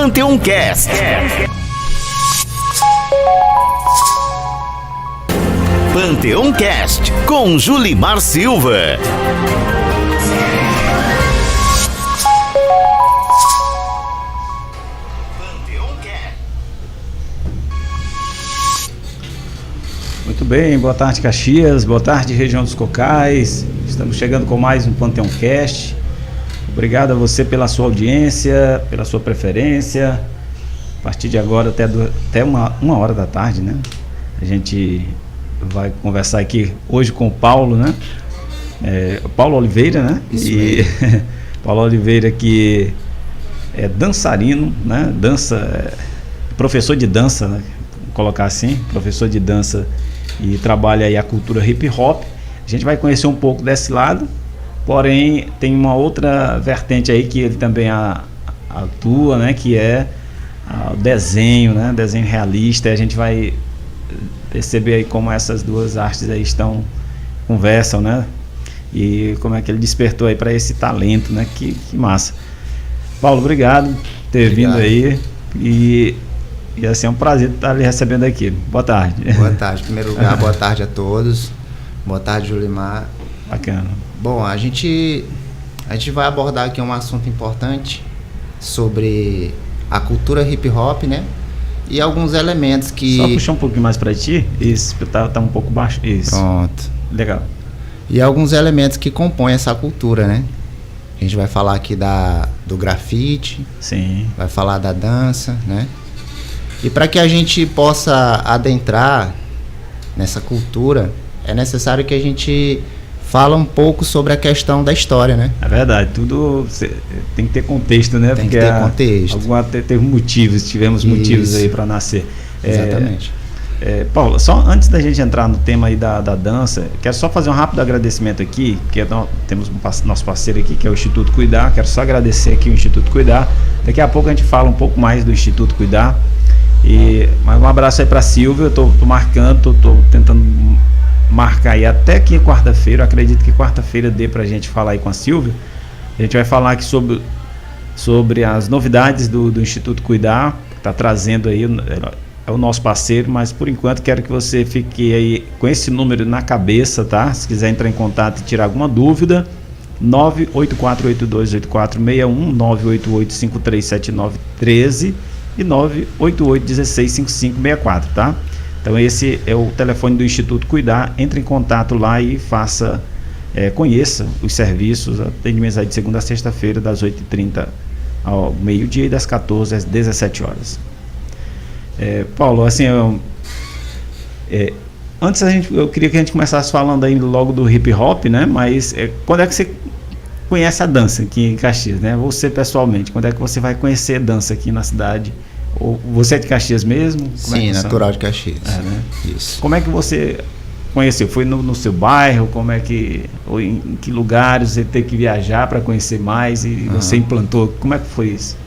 Panteão Cast. Panteão Cast com Julimar Silva. Muito bem, boa tarde Caxias, boa tarde região dos Cocais. Estamos chegando com mais um Panteão Cast. Obrigado a você pela sua audiência, pela sua preferência. A partir de agora até uma hora da tarde, né? A gente vai conversar aqui hoje com o Paulo, né? Paulo Oliveira, né? Isso mesmo. Paulo Oliveira, que é dançarino, né? Professor de dança, né? Vou colocar assim, professor de dança, e trabalha aí a cultura hip hop. A gente vai conhecer um pouco desse lado, porém tem uma outra vertente aí que ele também atua, né? Que é o desenho, né? Desenho realista. A gente vai perceber aí como essas duas artes aí conversam, né? E como é que ele despertou aí para esse talento, né? Que massa. Paulo, obrigado por ter vindo aí e assim, é um prazer estar lhe recebendo aqui. Boa tarde. Boa tarde. Em primeiro lugar, boa tarde a todos. Boa tarde, Julimar. Bacana. Bom, a gente vai abordar aqui um assunto importante sobre a cultura hip hop, né? E alguns elementos que... Só puxar um pouquinho mais para ti. Isso, tá um pouco baixo. Isso. Pronto. Legal. E alguns elementos que compõem essa cultura, né? A gente vai falar aqui do grafite. Sim. Vai falar da dança, né? E para que a gente possa adentrar nessa cultura, é necessário que a gente fale um pouco sobre a questão da história, né? É verdade, tudo tem que ter contexto, né? Tem que ter contexto. Teve motivos, tivemos motivos aí para nascer. Exatamente. Paulo, só antes da gente entrar no tema aí da dança, quero só fazer um rápido agradecimento aqui, porque temos nosso parceiro aqui, que é o Instituto Cuidar. Quero só agradecer aqui o Instituto Cuidar. Daqui a pouco a gente fala um pouco mais do Instituto Cuidar. Mais um abraço aí para Silvia. Eu tô marcando, tô tentando marcar aí até aqui quarta-feira. Acredito que quarta-feira dê pra gente falar aí com a Silvia. A gente vai falar aqui sobre as novidades do Instituto Cuidar, que tá trazendo aí, é o nosso parceiro, mas por enquanto quero que você fique aí com esse número na cabeça, tá? Se quiser entrar em contato e tirar alguma dúvida, 984828461, 988537913 e 988165564, tá? Então esse é o telefone do Instituto Cuidar. Entre em contato lá e conheça os serviços, atendimentos aí de segunda a sexta-feira, das 8h30 ao meio-dia e das 14 às 17 horas. Paulo, assim, antes eu queria que a gente começasse falando aí logo do hip hop, né? Mas quando é que você conhece a dança aqui em Caxias, né? Você pessoalmente, quando é que você vai conhecer dança aqui na cidade? Ou você é de Caxias mesmo? Sim, natural de Caxias. Né? Isso. Como é que você conheceu? Foi no seu bairro? Ou em que lugares você teve que viajar para conhecer mais e você implantou? Como é que foi isso?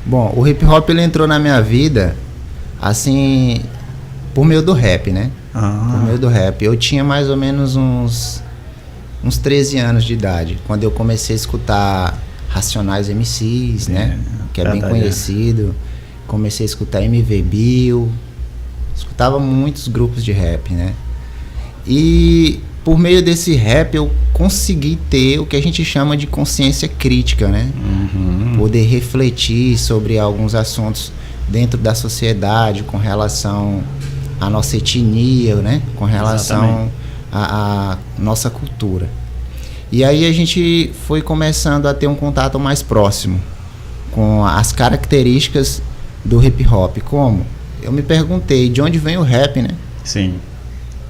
Bom, o hip hop ele entrou na minha vida assim por meio do rap, né? Por meio do rap. Eu tinha mais ou menos uns 13 anos de idade quando eu comecei a escutar Racionais MCs, né? Que é bem conhecido. Comecei a escutar MV Bill, escutava muitos grupos de rap, né? E por meio desse rap eu consegui ter o que a gente chama de consciência crítica, né? Poder refletir sobre alguns assuntos dentro da sociedade com relação à nossa etnia, né? Com relação à nossa cultura. E aí a gente foi começando a ter um contato mais próximo com as características do hip hop. Como? Eu me perguntei de onde vem o rap, né? Sim.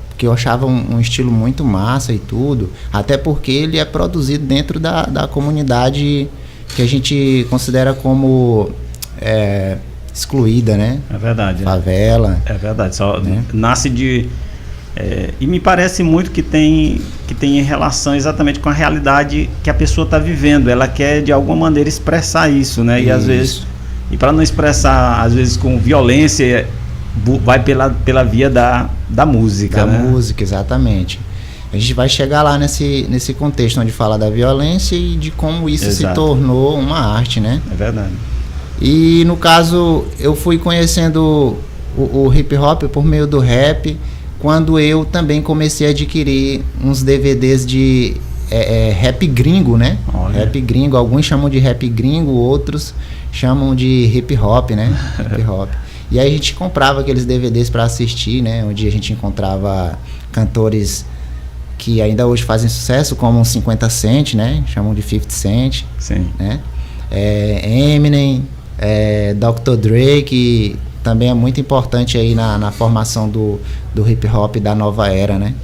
Porque eu achava um estilo muito massa e tudo, até porque ele é produzido dentro da comunidade que a gente considera como excluída, né? É verdade. Favela. É verdade. Só nasce de... e me parece muito que tem relação exatamente com a realidade que a pessoa está vivendo. Ela quer de alguma maneira expressar isso, né? E às vezes, para não expressar às vezes com violência, vai pela via da música, né? Música, exatamente. A gente vai chegar lá nesse contexto onde fala da violência e de como isso se tornou uma arte, né? É verdade. E no caso, eu fui conhecendo o hip hop por meio do rap, quando eu também comecei a adquirir uns DVDs de rap gringo, né? Olha. Rap gringo, alguns chamam de rap gringo, outros chamam de hip hop, né? Hip hop. E aí a gente comprava aqueles DVDs para assistir, né? Onde a gente encontrava cantores que ainda hoje fazem sucesso, como 50 Cent, né? Chamam de 50 Cent. Sim. Né? Eminem, Dr. Dre, que também é muito importante aí na formação do hip hop da nova era, né?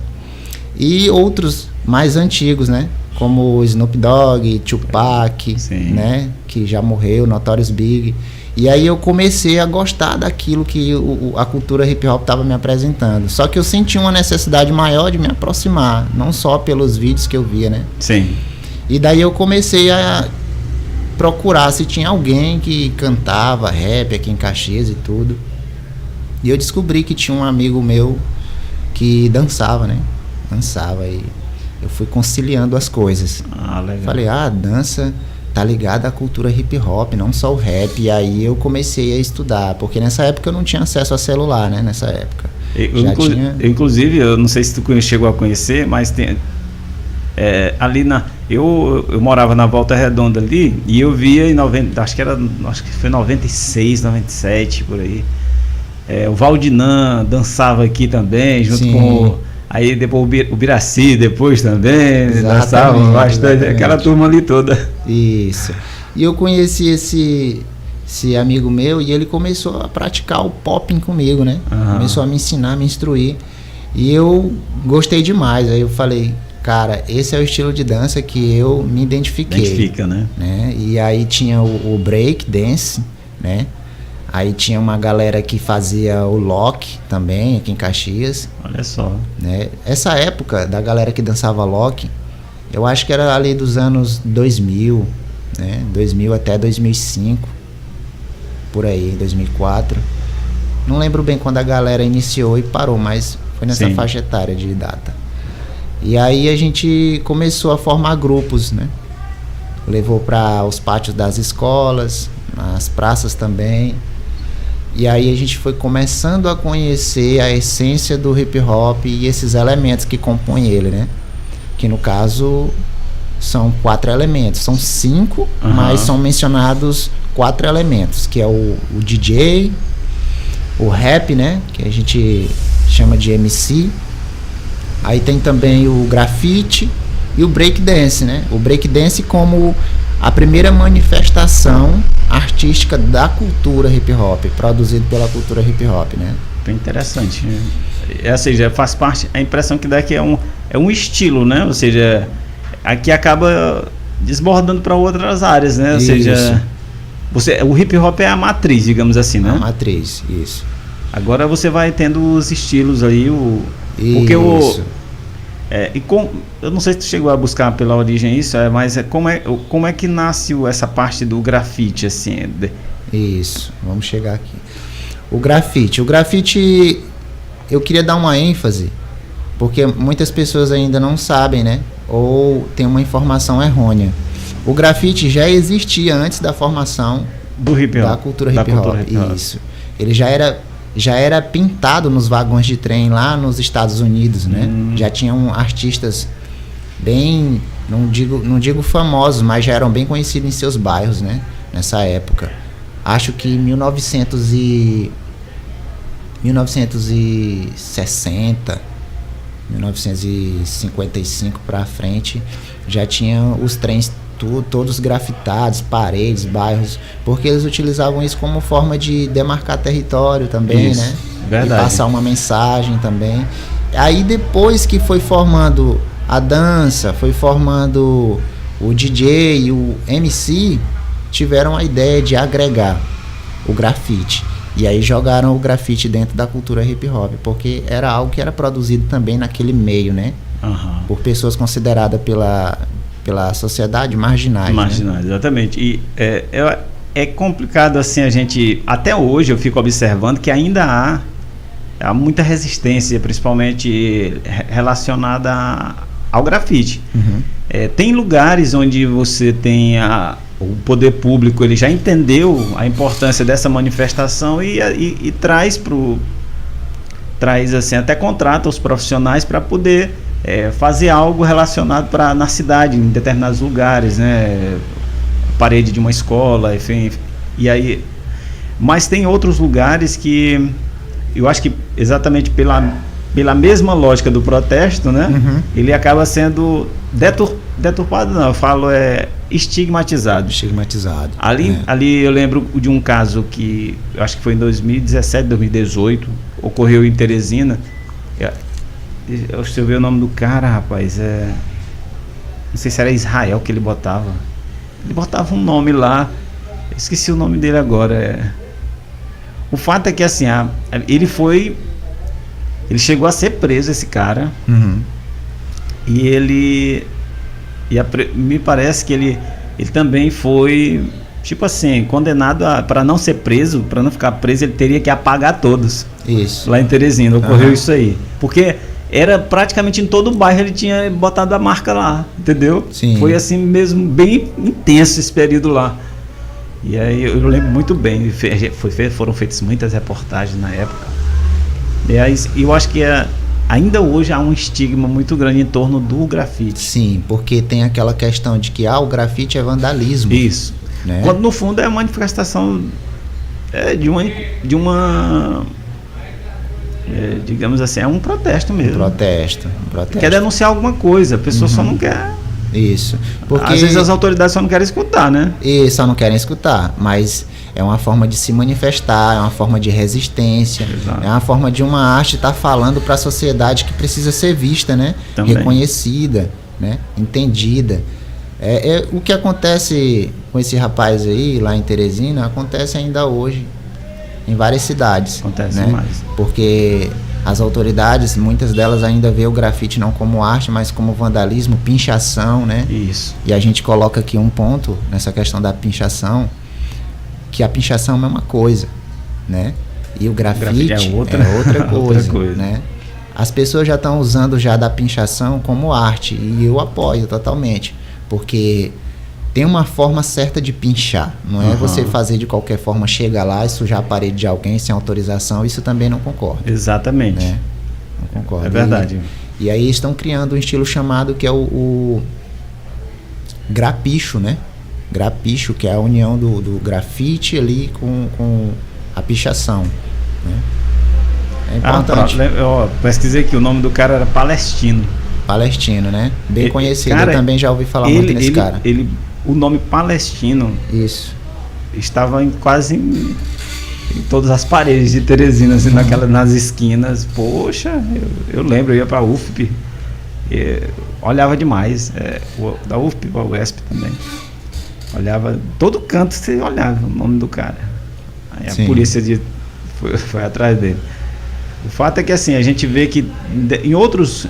E outros mais antigos, né? Como o Snoop Dogg, Tupac, né? Que já morreu, Notorious Big. E aí eu comecei a gostar daquilo que a cultura hip hop estava me apresentando. Só que eu senti uma necessidade maior de me aproximar, não só pelos vídeos que eu via, né? Sim. E daí eu comecei a procurar se tinha alguém que cantava rap aqui em Caxias e tudo. E eu descobri que tinha um amigo meu que dançava, né? Dançava, e eu fui conciliando as coisas. Legal. Falei, dança tá ligada à cultura hip hop, não só o rap. E aí eu comecei a estudar, porque nessa época eu não tinha acesso a celular, né? Nessa época. Inclusive, eu não sei se tu chegou a conhecer, mas tem ali eu morava na Volta Redonda ali, e eu via em 90, acho que foi 96, 97, por aí. O Valdinan dançava aqui também, junto com aí depois o Biraci depois também, dançava bastante, aquela turma ali toda. Isso. E eu conheci esse amigo meu, e ele começou a praticar o popping comigo, né? Começou a me ensinar, a me instruir. E eu gostei demais. Aí eu falei, cara, esse é o estilo de dança que eu me identifiquei. Identifica, né? E aí tinha o break dance, né? Aí tinha uma galera que fazia o lock também, aqui em Caxias. Olha só. Né? Essa época da galera que dançava lock, eu acho que era ali dos anos 2000, né? 2000 até 2005, por aí, 2004. Não lembro bem quando a galera iniciou e parou, mas foi nessa faixa etária de data. E aí a gente começou a formar grupos, né? Levou para os pátios das escolas, nas praças também. E aí a gente foi começando a conhecer a essência do hip hop e esses elementos que compõem ele, né? Que no caso são 4 elementos. São 5, mas são mencionados 4 elementos, que é o DJ, o rap, né? Que a gente chama de MC. Aí tem também o grafite e o breakdance, né? O breakdance como a primeira manifestação artística da cultura hip hop, produzido pela cultura hip hop, né? Bem interessante. Ou seja, faz parte, a impressão que dá que é um estilo, né? Ou seja, aqui acaba desbordando para outras áreas, né? Ou seja, o hip hop é a matriz, digamos assim, né? A matriz, isso. Agora você vai tendo os estilos aí, porque eu não sei se tu chegou a buscar pela origem isso, mas como é que nasce essa parte do grafite, assim? Isso, vamos chegar aqui. O grafite, eu queria dar uma ênfase, porque muitas pessoas ainda não sabem, né? Ou tem uma informação errônea. O grafite já existia antes da formação do hip hop, da cultura hip hop. Isso. Ele já era pintado nos vagões de trem lá nos Estados Unidos, né? Já tinham artistas bem, não digo famosos, mas já eram bem conhecidos em seus bairros, né? Nessa época. Acho que em 1960, 1955 para frente, já tinha os trens todos grafitados, paredes, bairros, porque eles utilizavam isso como forma de demarcar território também, né? Verdade. E passar uma mensagem também. Aí depois que foi formando a dança, foi formando o DJ e o MC, tiveram a ideia de agregar o grafite. E aí jogaram o grafite dentro da cultura hip hop, porque era algo que era produzido também naquele meio, né? Por pessoas consideradas pela sociedade marginais. Marginais, né? Exatamente. E é complicado assim, a gente, até hoje eu fico observando que ainda há muita resistência, principalmente relacionada ao grafite. Tem lugares onde você tem o poder público ele já entendeu a importância dessa manifestação e traz assim, até contrata os profissionais para poder fazer algo relacionado na cidade, em determinados lugares, né? Parede de uma escola, enfim. E aí, mas tem outros lugares que eu acho que exatamente pela mesma lógica do protesto, né? Uhum. Ele acaba sendo deturpado, não, eu falo estigmatizado. Ali eu lembro de um caso que eu acho que foi em 2017, 2018, ocorreu em Teresina. Deixa eu ver o nome do cara, rapaz. Não sei se era Israel que ele botava. Ele botava um nome lá, esqueci o nome dele agora. O fato é que assim, ele chegou a ser preso, esse cara. Uhum. E me parece que ele também foi, tipo assim, condenado para não ser preso, para não ficar preso, ele teria que apagar todos. Isso. Lá em Teresina, ocorreu isso aí. Porque era praticamente em todo o bairro ele tinha botado a marca lá, entendeu? Sim. Foi assim mesmo, bem intenso esse período lá. E aí eu lembro muito bem, foram feitas muitas reportagens na época. E aí eu acho que ainda hoje há um estigma muito grande em torno do grafite. Sim, porque tem aquela questão de que o grafite é vandalismo. Isso. Né? Quando no fundo é uma manifestação de uma digamos assim, é um protesto mesmo. Um protesto. Quer denunciar alguma coisa, a pessoa só não quer. Isso. Porque às vezes as autoridades só não querem escutar, né? Só não querem escutar, mas é uma forma de se manifestar, é uma forma de resistência. Exato. É uma forma de uma arte estar falando para a sociedade que precisa ser vista, né? Também. Reconhecida, né? Entendida. O que acontece com esse rapaz aí, lá em Teresina, acontece ainda hoje em várias cidades. Acontece, né? Mais. Porque as autoridades, muitas delas ainda vê o grafite não como arte, mas como vandalismo, pinchação, né? Isso. E a gente coloca aqui um ponto nessa questão da pinchação, que a pinchação é a mesma coisa, né? E o grafite é outra coisa, né? As pessoas já estão usando já da pinchação como arte, e eu apoio totalmente, porque tem uma forma certa de pinchar, não é você fazer de qualquer forma, chega lá e sujar a parede de alguém sem autorização, isso também não concordo. Exatamente. Né? Não concordo. É verdade. E aí estão criando um estilo chamado que é o grapicho, né? Grapicho, que é a união do grafite ali com a pichação, né? É importante. Pesquisei que o nome do cara era Palestino. Palestino, né? Bem conhecido, cara, eu também já ouvi falar muito nesse cara. O nome Palestino isso estava quase em todas as paredes de Teresina, assim, nas esquinas. Poxa, eu lembro, eu ia para a UFP, olhava demais, da UFP para a UESP também. Olhava, todo canto você olhava o nome do cara. Aí a polícia foi atrás dele. O fato é que assim, a gente vê que em outros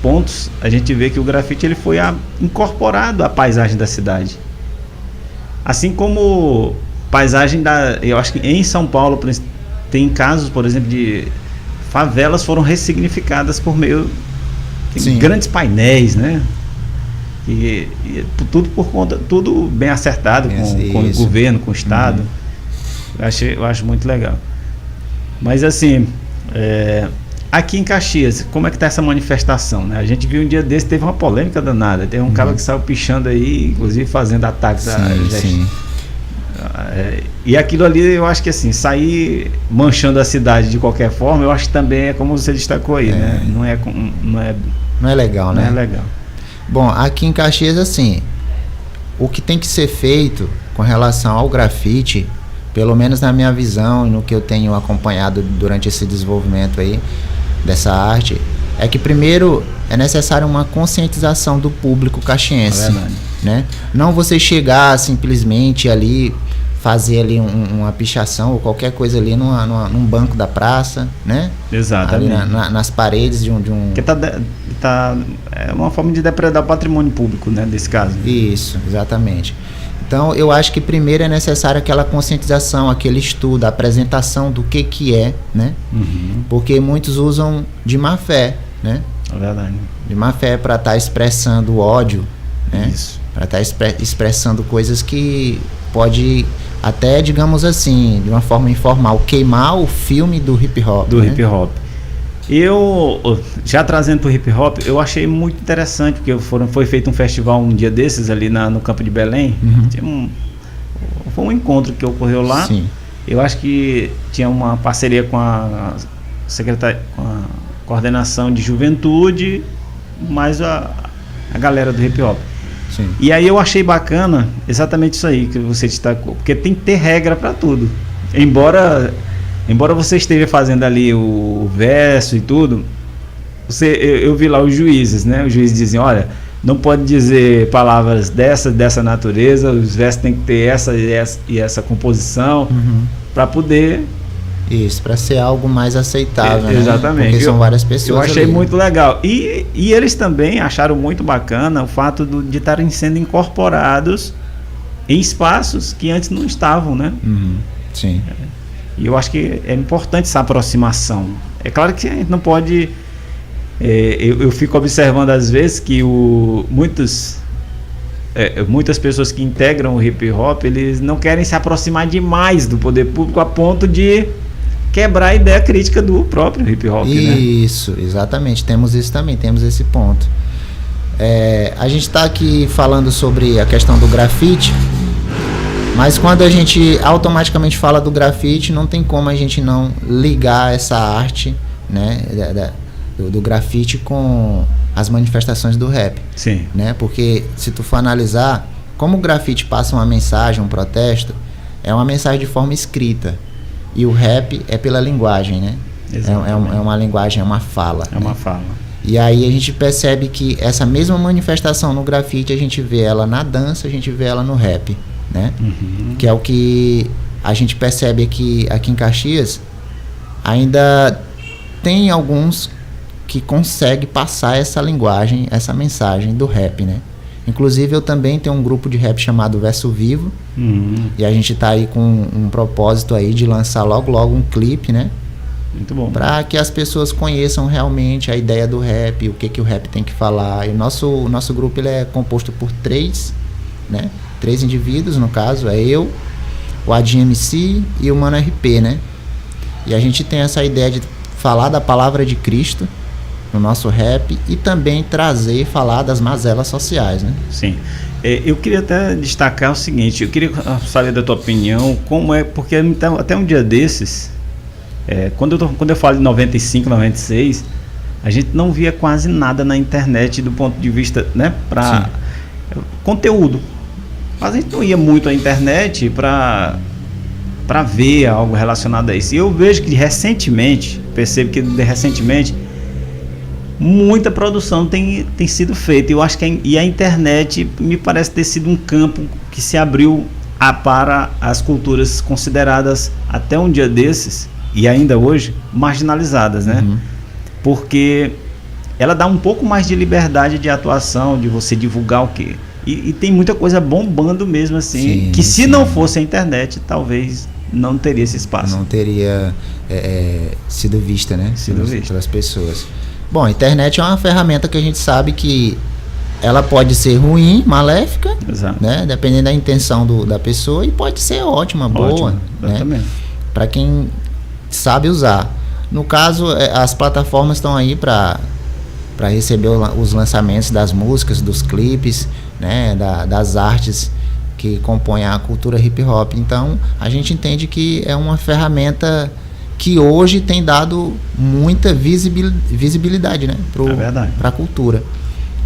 pontos, a gente vê que o grafite ele foi incorporado à paisagem da cidade. Assim como paisagem eu acho que em São Paulo tem casos, por exemplo, de favelas foram ressignificadas por meio de grandes painéis, né? E tudo por conta, tudo bem acertado com o governo, com o Estado. Eu acho muito legal. Mas assim, aqui em Caxias, como é que está essa manifestação, né? A gente viu um dia desse, teve uma polêmica danada. Teve um cara que saiu pichando aí, inclusive fazendo ataques e aquilo ali, eu acho que assim, sair manchando a cidade de qualquer forma, eu acho que também é como você destacou aí, né? Não é legal, né? Não é legal. Bom, aqui em Caxias, assim, o que tem que ser feito com relação ao grafite, pelo menos na minha visão e no que eu tenho acompanhado durante esse desenvolvimento aí dessa arte, é que primeiro é necessário uma conscientização do público caxiense, né? Não você chegar simplesmente ali, fazer ali uma pichação ou qualquer coisa ali num banco da praça, né? Exatamente. Ali nas paredes de um... Porque é uma forma de depredar o patrimônio público, né? Nesse caso. Isso, exatamente. Então, eu acho que primeiro é necessário aquela conscientização, aquele estudo, a apresentação do que é, né? Porque muitos usam de má fé, né? É verdade. De má fé para estar expressando o ódio, né? Isso. para estar expressando coisas que pode até, digamos assim, de uma forma informal, queimar o filme do hip hop. Do hip hop. Eu, já trazendo para o hip hop, eu achei muito interessante, porque foi feito um festival um dia desses ali no Campo de Belém. Foi um encontro que ocorreu lá. Sim. Eu acho que tinha uma parceria com a secretaria, com a coordenação de juventude, mais a galera do hip hop. Sim. E aí eu achei bacana exatamente isso aí que você destacou, porque tem que ter regra para tudo. Embora você esteja fazendo ali o verso e tudo, eu vi lá os juízes, né? Os juízes dizem, olha, não pode dizer palavras dessa natureza, os versos tem que ter essa e essa composição para poder... Isso, para ser algo mais aceitável, né? Exatamente. Porque são várias pessoas. Eu achei ali, muito legal. E eles também acharam muito bacana o fato de estarem sendo incorporados em espaços que antes não estavam, né? Sim. E eu acho que é importante essa aproximação. É claro que a gente não pode... eu fico observando às vezes que muitas pessoas que integram o hip hop, eles não querem se aproximar demais do poder público a ponto de quebrar a ideia crítica do próprio hip hop, Isso, exatamente. Temos isso também, temos esse ponto. A gente está aqui falando sobre a questão do grafite, mas quando a gente automaticamente fala do grafite, não tem como a gente não ligar essa arte, né, do grafite com as manifestações do rap. Sim. Né? Porque se tu for analisar, como o grafite passa uma mensagem, um protesto, é uma mensagem de forma escrita. E o rap é pela linguagem, né? É uma linguagem, é uma fala. É uma fala. E aí a gente percebe que essa mesma manifestação no grafite, a gente vê ela na dança, a gente vê ela no rap, né? Que é o que a gente percebe aqui em Caxias. Ainda tem alguns que conseguem passar essa linguagem, essa mensagem do rap, né? Inclusive eu também tenho um grupo de rap chamado Verso Vivo, e a gente tá aí com um propósito aí de lançar logo um clipe, né? Muito bom. Para que as pessoas conheçam realmente a ideia do rap, o que o rap tem que falar. E o nosso grupo ele é composto por 3 indivíduos, no caso, é eu, o Adinho MC e o Mano RP, né? E a gente tem essa ideia de falar da palavra de Cristo no nosso rap e também trazer e falar das mazelas sociais, né? Sim. Eu queria até destacar o seguinte, eu queria saber da tua opinião, como é, porque então, até um dia desses, quando eu falo de 95, 96, a gente não via quase nada na internet do ponto de vista, né, para conteúdo. Mas a gente não ia muito à internet para ver algo relacionado a isso. E eu vejo que recentemente, muita produção tem sido feita. Eu acho que a internet me parece ter sido um campo que se abriu para as culturas consideradas até um dia desses, e ainda hoje, marginalizadas, né? Porque ela dá um pouco mais de liberdade de atuação, de você divulgar o quê? E tem muita coisa bombando mesmo assim, que se não fosse a internet, talvez não teria esse espaço. Não teria sido vista, né? Pelas pessoas. Bom, a internet é uma ferramenta que a gente sabe que ela pode ser ruim, maléfica, né? Dependendo da intenção da pessoa, e pode ser ótima, boa, né? Para quem sabe usar. No caso, as plataformas estão aí para receber os lançamentos das músicas, dos clipes, né? Das artes que compõem a cultura hip hop. Então, a gente entende que é uma ferramenta que hoje tem dado muita visibilidade, né, para a cultura.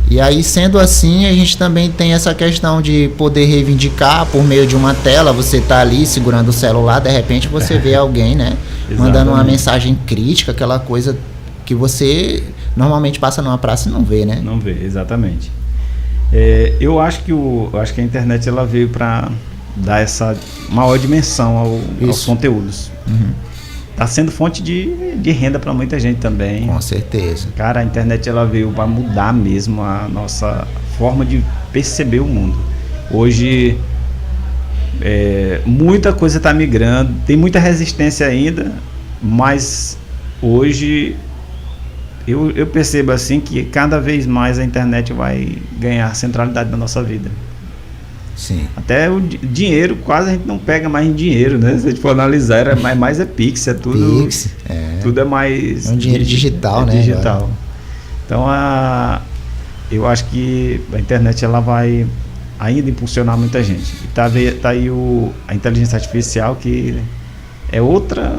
E aí, sendo assim, a gente também tem essa questão de poder reivindicar por meio de uma tela. Você tá ali segurando o celular, de repente você vê alguém, né, mandando uma mensagem crítica, aquela coisa que você normalmente passa numa praça e não vê, né? Não vê, exatamente. Eu acho que a internet ela veio para dar essa maior dimensão aos conteúdos. Está sendo fonte de renda para muita gente também. Com certeza. Cara, a internet ela veio para mudar mesmo a nossa forma de perceber o mundo. Hoje, muita coisa está migrando, tem muita resistência ainda, mas hoje eu percebo assim que cada vez mais a internet vai ganhar centralidade na nossa vida. Sim. Até o dinheiro, quase a gente não pega mais em dinheiro, né? Se a gente for analisar, mais é Pix, é tudo. Pix, tudo é mais. É um dinheiro digital, né? Digital. Agora. Então eu acho que a internet ela vai ainda impulsionar muita gente. E tá aí a inteligência artificial, que é outra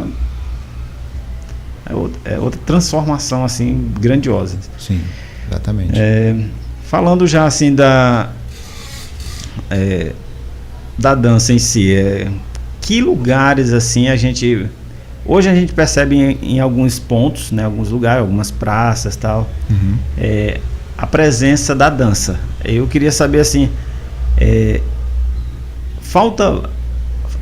transformação assim grandiosa. Sim, exatamente. Falando já assim da dança em si, que lugares assim hoje a gente percebe em alguns pontos, né, alguns lugares, algumas praças, tal, a presença da dança. Eu queria saber assim,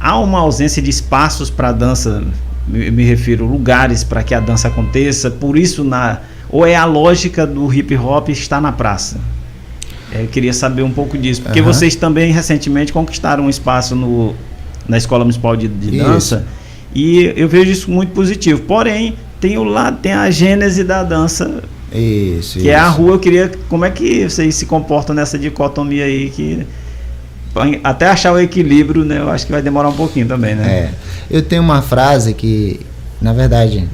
há uma ausência de espaços para dança, me refiro lugares para que a dança aconteça, por isso ou é a lógica do hip hop estar na praça? Eu queria saber um pouco disso, porque vocês também recentemente conquistaram um espaço na Escola Municipal de Dança, e eu vejo isso muito positivo. Porém, tem a gênese da dança, que é a rua. Eu queria, como é que vocês se comportam nessa dicotomia aí, que até achar o equilíbrio, né, eu acho que vai demorar um pouquinho também, né? Eu tenho uma frase que, na verdade,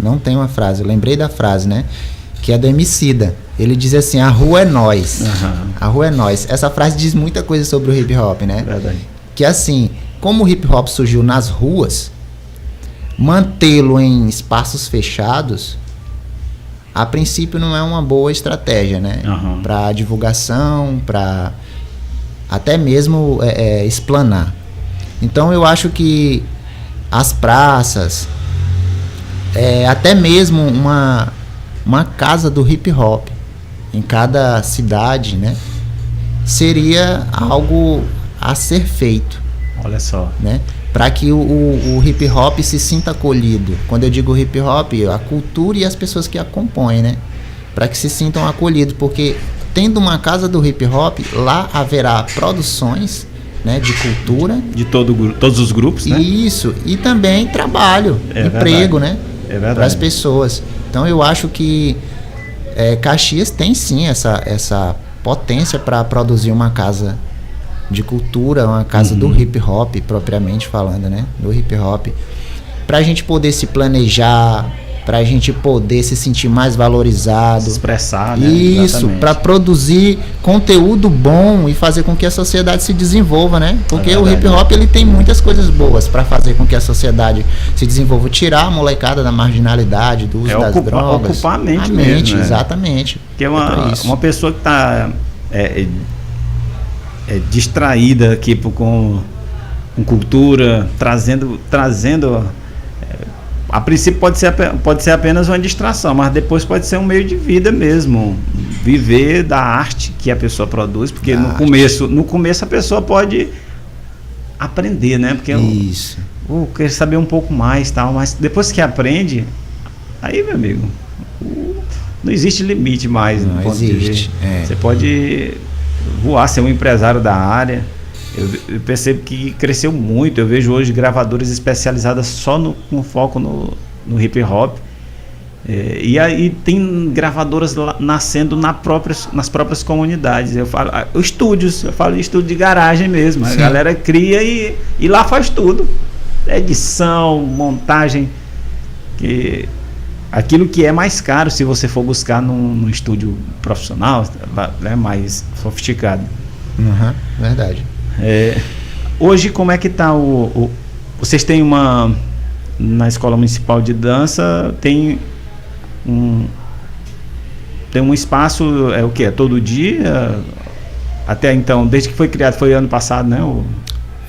não tem uma frase, eu lembrei da frase, né, que é do Emicida. Ele diz assim: a rua é nós. A rua é nós. Essa frase diz muita coisa sobre o hip hop, né? Verdade. Que assim, como o hip hop surgiu nas ruas, mantê-lo em espaços fechados, a princípio não é uma boa estratégia, né? Para divulgação, para até mesmo explanar. Então eu acho que as praças, até mesmo uma casa do hip hop em cada cidade, né, seria algo a ser feito. Olha só, né, para que o hip hop se sinta acolhido. Quando eu digo hip hop, a cultura e as pessoas que a compõem, né, para que se sintam acolhidos, porque tendo uma casa do hip hop, lá haverá produções, né, de cultura de todos os grupos, né? Isso, e também trabalho, emprego, verdade. Né, para as pessoas. Então eu acho que Caxias tem sim essa potência para produzir uma casa de cultura, uma casa do hip hop, propriamente falando, né? Do hip hop. Para a gente poder se planejar, para a gente poder se sentir mais valorizado. Se expressar, né? Isso, para produzir conteúdo bom e fazer com que a sociedade se desenvolva, né? Porque o hip hop ele tem muitas coisas boas para fazer com que a sociedade se desenvolva. Tirar a molecada da marginalidade, do uso das drogas. Ocupar a mente mesmo, né? Exatamente. Porque uma pessoa que está distraída aqui com cultura, trazendo a princípio pode ser apenas uma distração, mas depois pode ser um meio de vida mesmo, viver da arte que a pessoa produz, porque no começo a pessoa pode aprender, né? Porque eu quero saber um pouco mais, tal, mas depois que aprende, aí, meu amigo, não existe limite mais. Não existe. Você pode voar, ser um empresário da área. Eu percebo que cresceu muito. Eu vejo hoje gravadoras especializadas só com foco no hip hop. E aí tem gravadoras nascendo nas próprias comunidades. Eu falo estúdios, eu falo de estúdio de garagem mesmo. Sim. A galera cria e lá faz tudo. Edição, montagem. Aquilo que é mais caro se você for buscar num estúdio profissional, é mais sofisticado. Verdade. Hoje como é que está vocês têm na Escola Municipal de Dança tem um espaço, o que? Todo dia? Até então, desde que foi criado, foi ano passado, né?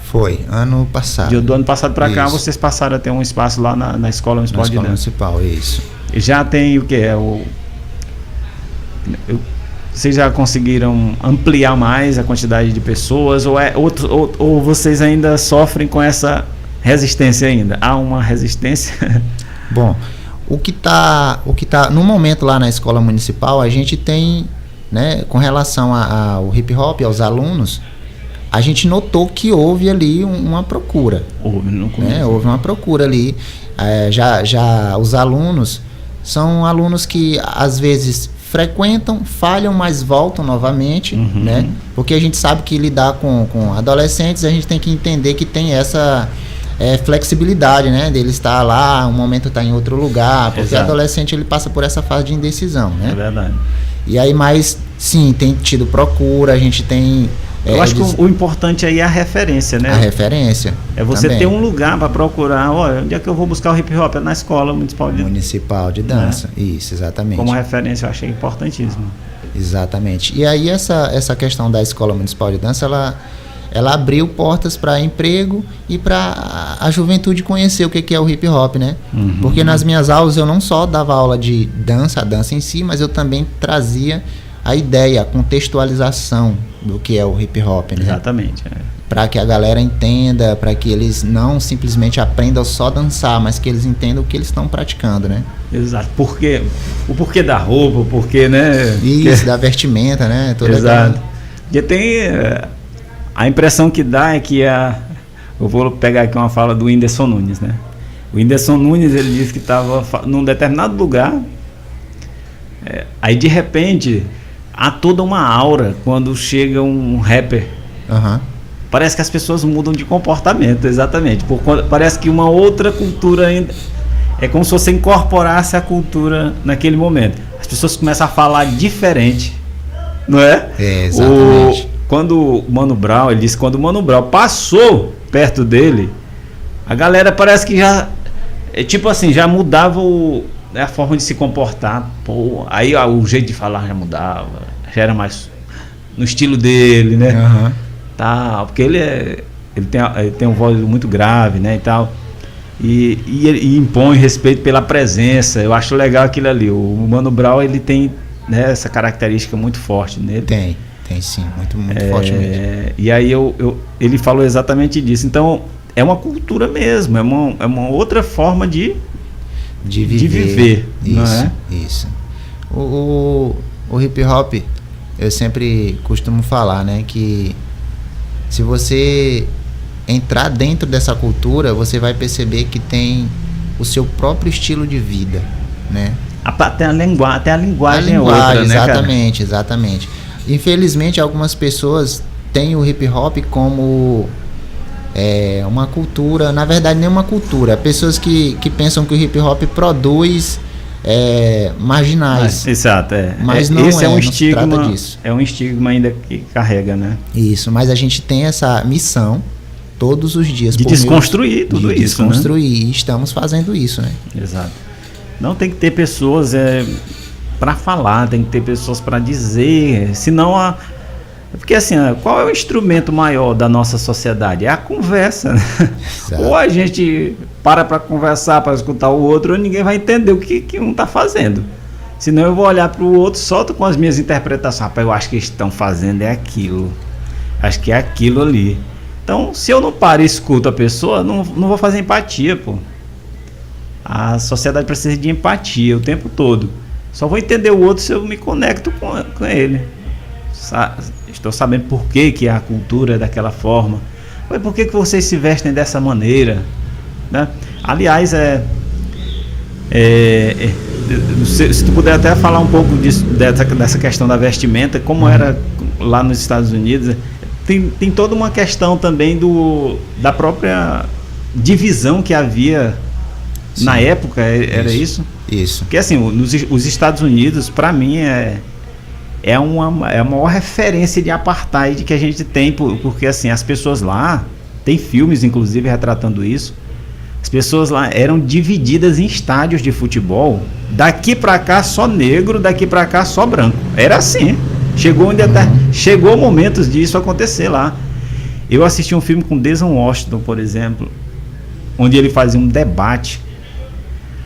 Foi, ano passado. Do ano passado para cá, vocês passaram a ter um espaço lá na Escola Municipal de Dança. Municipal, isso. E já tem o que? Vocês já conseguiram ampliar mais a quantidade de pessoas ou vocês ainda sofrem com essa resistência ainda? Há uma resistência? Bom, o que tá no momento lá na Escola Municipal, a gente tem, né, com relação ao hip hop, aos alunos, a gente notou que houve ali uma procura. Houve uma procura ali. Já os alunos são alunos que às vezes frequentam, falham, mas voltam novamente, né? Porque a gente sabe que lidar com adolescentes, a gente tem que entender que tem essa flexibilidade, né? Dele estar lá, um momento está em outro lugar, porque o adolescente ele passa por essa fase de indecisão, né? É verdade. E aí, mas sim, tem tido procura, a gente tem... Eu acho que o importante aí é a referência, né? A referência. É você também ter um lugar para procurar. Olha, onde é que eu vou buscar o hip hop? É na escola municipal de dança. Isso, exatamente. Como referência, eu achei importantíssimo. Exatamente. E aí essa questão da escola municipal de dança, ela abriu portas para emprego e para a juventude conhecer o que é o hip hop, né? Porque nas minhas aulas eu não só dava aula de dança, a dança em si, mas eu também trazia a ideia, a contextualização do que é o hip hop, né? Exatamente. Para que a galera entenda, para que eles não simplesmente aprendam só dançar, mas que eles entendam o que eles estão praticando, né? Exato. O porquê da roupa, o porquê, né? Isso, da vestimenta, né? Toda exato. Porque tem... a impressão que dá é que eu vou pegar aqui uma fala do Whindersson Nunes, né? O Whindersson Nunes, ele disse que estava num determinado lugar, aí de repente há toda uma aura quando chega um rapper. Parece que as pessoas mudam de comportamento, exatamente. Parece que uma outra cultura ainda... É como se você incorporasse a cultura naquele momento. As pessoas começam a falar diferente, não é? Exatamente. Quando o Mano Brown, ele disse que quando o Mano Brown passou perto dele, a galera parece que já... tipo assim, já mudava a forma de se comportar. Pô, aí o jeito de falar já mudava, já era mais no estilo dele, né? Tá, porque ele tem uma voz muito grave, né, e tal. E ele impõe respeito pela presença. Eu acho legal aquilo ali. O Mano Brown, ele tem, né, essa característica muito forte nele. Tem sim, muito forte mesmo. E aí ele falou exatamente disso. Então, é uma cultura mesmo, é uma outra forma de viver. Isso, não é? Isso. O hip hop, eu sempre costumo falar, né, que se você entrar dentro dessa cultura, você vai perceber que tem o seu próprio estilo de vida, né? Até a linguagem é outra, né, cara? Exatamente. Infelizmente, algumas pessoas têm o hip hop como uma cultura, na verdade nem uma cultura, pessoas que pensam que o hip hop produz marginais. Exato, mas não esse é um não estigma, se trata disso. É um estigma ainda que carrega, né? Isso, mas a gente tem essa missão todos os dias de desconstruir tudo isso, desconstruir, né? E estamos fazendo isso, né? Exato. Não tem que ter pessoas para falar, tem que ter pessoas para dizer, senão porque assim, qual é o instrumento maior da nossa sociedade? É a conversa, né? Ou a gente para conversar, para escutar o outro, ou ninguém vai entender o que um está fazendo. Senão eu vou olhar para o outro, solto com as minhas interpretações. Rapaz, eu acho que eles estão fazendo aquilo. Acho que é aquilo ali. Então, se eu não paro e escuto a pessoa, não vou fazer empatia, pô. A sociedade precisa de empatia o tempo todo. Só vou entender o outro se eu me conecto com ele. Estou sabendo por que a cultura é daquela forma. Por que vocês se vestem dessa maneira? Né? Aliás, se tu puder até falar um pouco dessa questão da vestimenta, como era lá nos Estados Unidos, tem toda uma questão também da própria divisão que havia. Sim. Na época, era isso? Isso. Porque assim, os Estados Unidos, para mim, é a maior referência de apartheid que a gente tem, porque assim, as pessoas lá, tem filmes inclusive retratando isso, as pessoas lá eram divididas em estádios de futebol, daqui para cá só negro, daqui para cá só branco, era assim, chegou momentos disso acontecer lá. Eu assisti um filme com Denzel Washington, por exemplo, onde ele fazia um debate.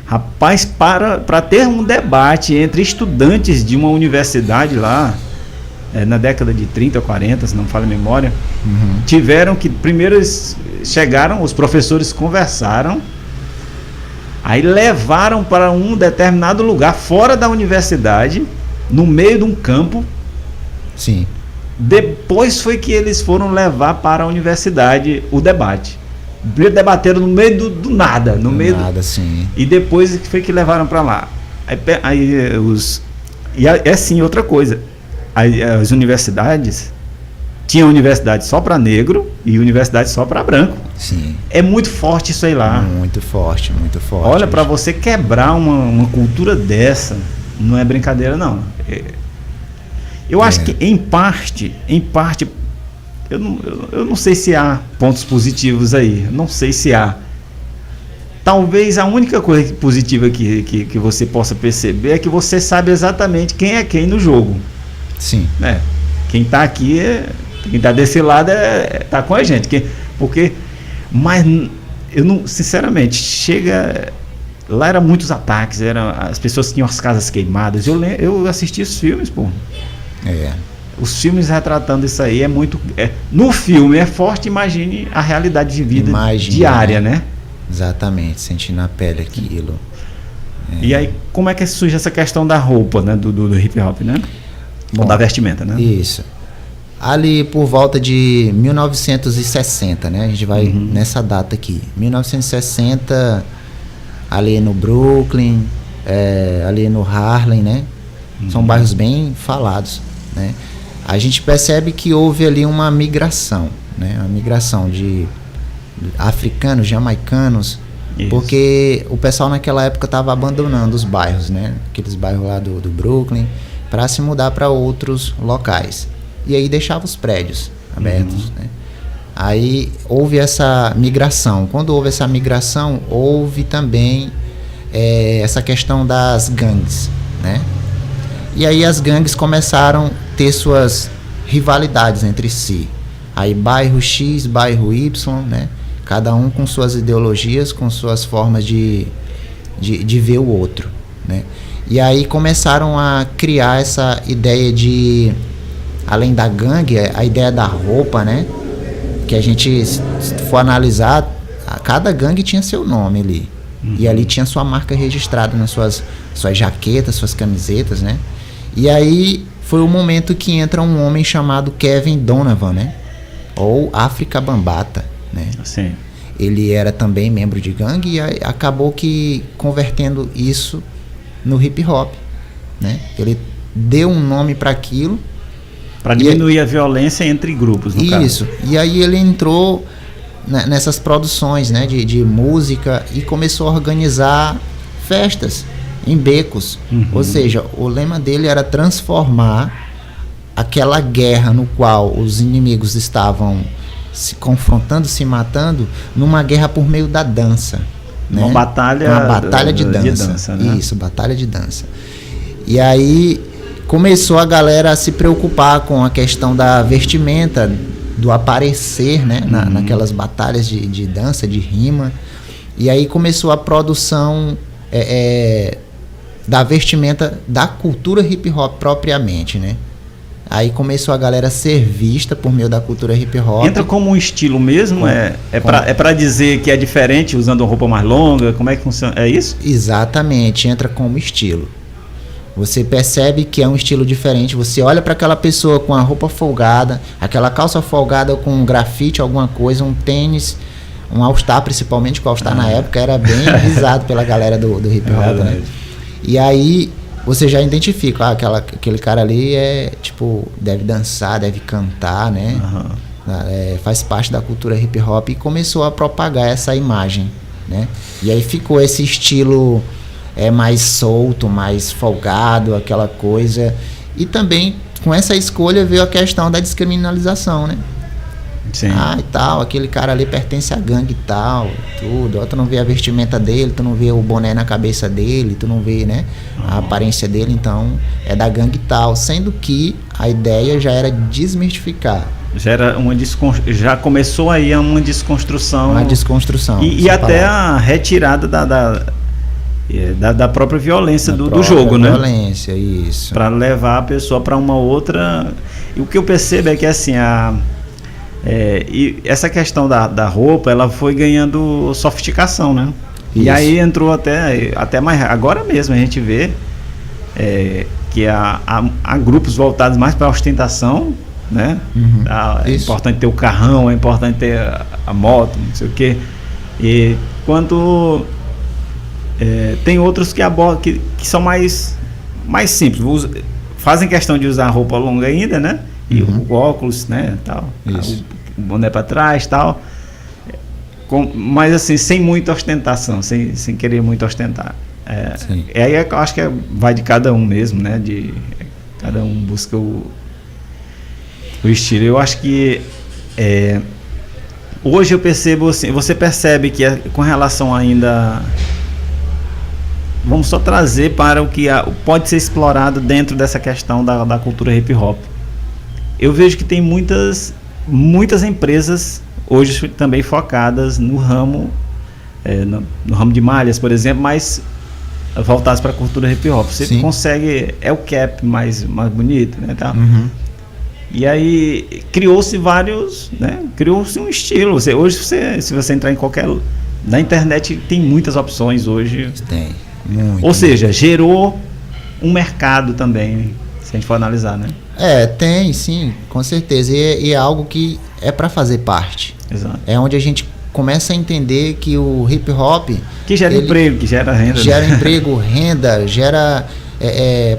Rapaz, para ter um debate entre estudantes de uma universidade lá, na década de 30 ou 40, se não me falha a memória, tiveram que, primeiro chegaram, os professores conversaram, aí levaram para um determinado lugar, fora da universidade, no meio de um campo. Sim. Depois foi que eles foram levar para a universidade o debate. Debateram no meio do nada, sim. E depois foi que levaram para lá. é sim outra coisa. As universidades tinham universidade só para negro e universidade só para branco. Sim. É muito forte isso aí lá. Muito forte, muito forte. Olha, para você quebrar uma cultura dessa, não é brincadeira, não. Eu acho que, em parte, eu não sei se há pontos positivos aí. Não sei se há. Talvez a única coisa positiva que você possa perceber é que você sabe exatamente quem é quem no jogo. Sim. Quem está aqui, quem está desse lado está com a gente. Mas eu não, sinceramente, lá eram muitos ataques, as pessoas tinham as casas queimadas. Eu assisti os filmes, pô. Os filmes retratando isso aí é muito. No filme é forte, imagine a realidade de vida diária, né? Exatamente, sentir na pele aquilo. E aí, como é que surge essa questão da roupa, né? Do hip hop, né? Bom, da vestimenta, né? Isso. Ali por volta de 1960, né? A gente vai nessa data aqui. 1960, ali no Brooklyn, ali no Harlem, né? São bairros bem falados, né? A gente percebe que houve ali uma migração, né? Uma migração de africanos, jamaicanos, porque o pessoal naquela época estava abandonando os bairros, né? Aqueles bairros lá do Brooklyn, para se mudar para outros locais. E aí deixava os prédios abertos, né? Aí houve essa migração. Quando houve essa migração, houve também essa questão das gangues, né? E aí as gangues começaram a ter suas rivalidades entre si. Aí bairro X, bairro Y, né? Cada um com suas ideologias, com suas formas de ver o outro, né? E aí começaram a criar essa ideia de, além da gangue, a ideia da roupa, né? Que a gente, se for analisar, cada gangue tinha seu nome ali. E ali tinha sua marca registrada nas suas jaquetas, suas camisetas, né? E aí foi o momento que entra um homem chamado Kevin Donovan, né? Ou África Bambata, né? Sim. Ele era também membro de gangue e acabou que convertendo isso no hip hop, né? Ele deu um nome para aquilo, para diminuir a violência entre grupos, no caso. Isso. E aí ele entrou nessas produções, né, de música e começou a organizar festas em becos. Ou seja, o lema dele era transformar aquela guerra no qual os inimigos estavam se confrontando, se matando, numa guerra por meio da dança, né? Uma batalha de dança, né? Isso, batalha de dança. E aí começou a galera a se preocupar com a questão da vestimenta, do aparecer, né? Naquelas batalhas de dança, de rima. E aí começou a produção da vestimenta da cultura hip hop propriamente, né? Aí começou a galera a ser vista por meio da cultura hip hop. Entra como um estilo mesmo? É para dizer que é diferente usando uma roupa mais longa? Como é que funciona? É isso? Exatamente, entra como estilo. Você percebe que é um estilo diferente. Você olha para aquela pessoa com a roupa folgada, aquela calça folgada com um grafite, alguma coisa, um tênis, um All-Star, principalmente, que o All-Star na época era bem visado pela galera do hip hop, né? E aí você já identifica, aquele cara ali deve dançar, deve cantar, né? Faz parte da cultura hip hop, e começou a propagar essa imagem, né? E aí ficou esse estilo mais solto, mais folgado, aquela coisa. E também com essa escolha veio a questão da descriminalização, né? Sim. E tal, aquele cara ali pertence à gangue e tal, tudo. Tu não vê a vestimenta dele, tu não vê o boné na cabeça dele, tu não vê, né, a aparência dele, então é da gangue e tal. Sendo que a ideia já era desmistificar. Já começou aí uma desconstrução. Uma desconstrução. E até a retirada da própria violência do jogo, né? Violência, isso. Para levar a pessoa para uma outra. E o que eu percebo é que assim, e essa questão da roupa, ela foi ganhando sofisticação, né? Isso. E aí entrou até mais. Agora mesmo a gente vê que há grupos voltados mais para a ostentação, né? É importante ter o carrão, é importante ter a moto, não sei o quê. E quando tem outros que abordam, que são mais mais simples. Fazem questão de usar roupa longa ainda, né? E o óculos, né? Tal. O boné para trás, tal. Mas assim, sem muita ostentação, sem querer muito ostentar. Aí eu acho que vai de cada um mesmo, né? Cada um busca o estilo. Eu acho que hoje eu percebo assim, você percebe que com relação ainda, vamos só trazer para o que pode ser explorado dentro dessa questão da cultura hip hop. Eu vejo que tem muitas empresas hoje também focadas no ramo de malhas, por exemplo, mas voltadas para a cultura hip hop. Você consegue, o cap mais bonito, né, tá? E aí criou-se vários, né? Criou-se um estilo. Hoje se você entrar em na internet tem muitas opções hoje. Tem. Muito. Ou seja, gerou um mercado também, se a gente for analisar, né? Tem, sim, com certeza. E é algo que é para fazer parte. Exato. É onde a gente começa a entender que o hip hop... Que gera emprego, que gera renda. Gera emprego, renda, gera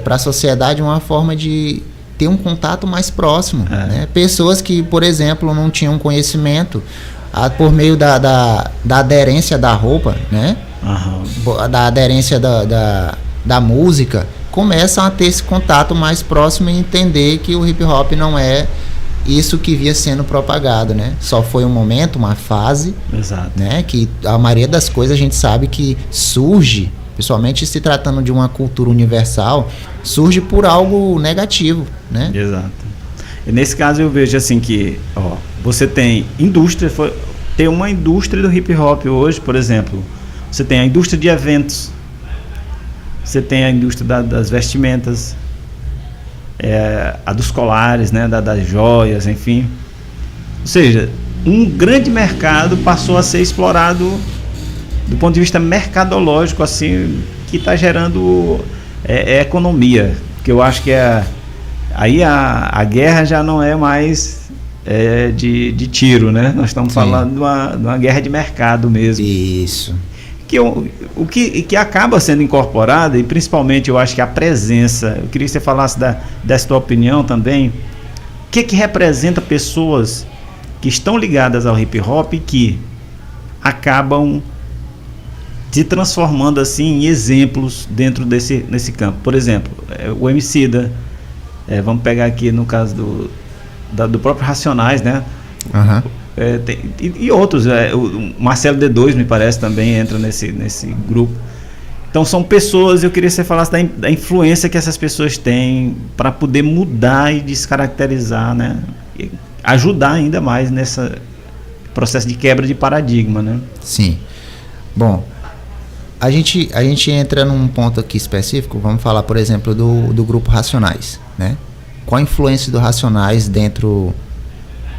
para a sociedade uma forma de ter um contato mais próximo. Né? Pessoas que, por exemplo, não tinham conhecimento por meio da aderência da roupa, né? Da aderência da música, começam a ter esse contato mais próximo e entender que o hip hop não é isso que via sendo propagado, né? Só foi um momento, uma fase. Exato. Né? Que a maioria das coisas a gente sabe que surge, principalmente se tratando de uma cultura universal, surge por algo negativo, né? Exato. E nesse caso eu vejo assim que, você tem indústria, tem uma indústria do hip hop hoje, por exemplo, você tem a indústria de eventos, você tem a indústria das vestimentas, a dos colares, né, das joias, enfim. Ou seja, um grande mercado passou a ser explorado do ponto de vista mercadológico, assim, que está gerando economia. Que eu acho que aí a guerra já não é mais de tiro, né? Nós estamos falando de uma guerra de mercado mesmo. Isso. Que acaba sendo incorporada, e principalmente eu acho que a presença, eu queria que você falasse dessa tua opinião também, o que representa pessoas que estão ligadas ao hip hop e que acabam se transformando assim em exemplos dentro nesse campo. Por exemplo, o Emicida, vamos pegar aqui no caso do próprio Racionais, né? E outros, o Marcelo D2 me parece também entra nesse grupo. Então são pessoas, eu queria que você falasse da influência que essas pessoas têm para poder mudar e descaracterizar, né? E ajudar ainda mais nesse processo de quebra de paradigma, né? Sim. Bom, a gente entra num ponto aqui específico, vamos falar, por exemplo, do grupo Racionais, né? Qual a influência do Racionais dentro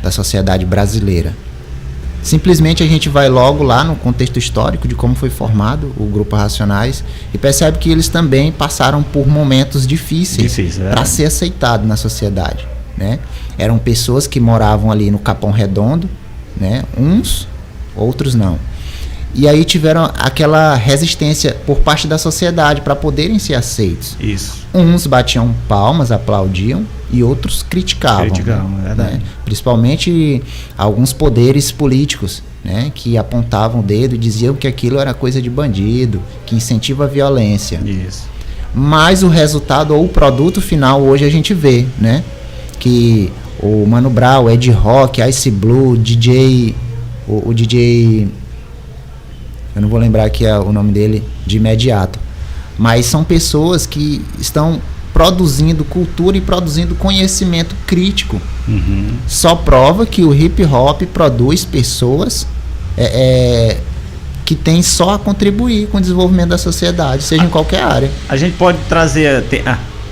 da sociedade brasileira? Simplesmente a gente vai logo lá no contexto histórico de como foi formado o grupo Racionais e percebe que eles também passaram por momentos difíceis para ser aceitado na sociedade, né? Eram pessoas que moravam ali no Capão Redondo, né? Uns, outros não. E aí tiveram aquela resistência por parte da sociedade para poderem ser aceitos. Isso. Uns batiam palmas, aplaudiam, e outros criticavam, é verdade. Né? Principalmente alguns poderes políticos, né? Que apontavam o dedo e diziam que aquilo era coisa de bandido, que incentiva a violência. Isso. Mas o resultado ou o produto final hoje a gente vê, né? Que o Mano Brown, Ed Rock, Ice Blue, DJ, o DJ... eu não vou lembrar aqui o nome dele de imediato, mas são pessoas que estão produzindo cultura e produzindo conhecimento crítico. Só prova que o hip hop produz pessoas que têm só a contribuir com o desenvolvimento da sociedade, seja em qualquer área. A gente pode trazer...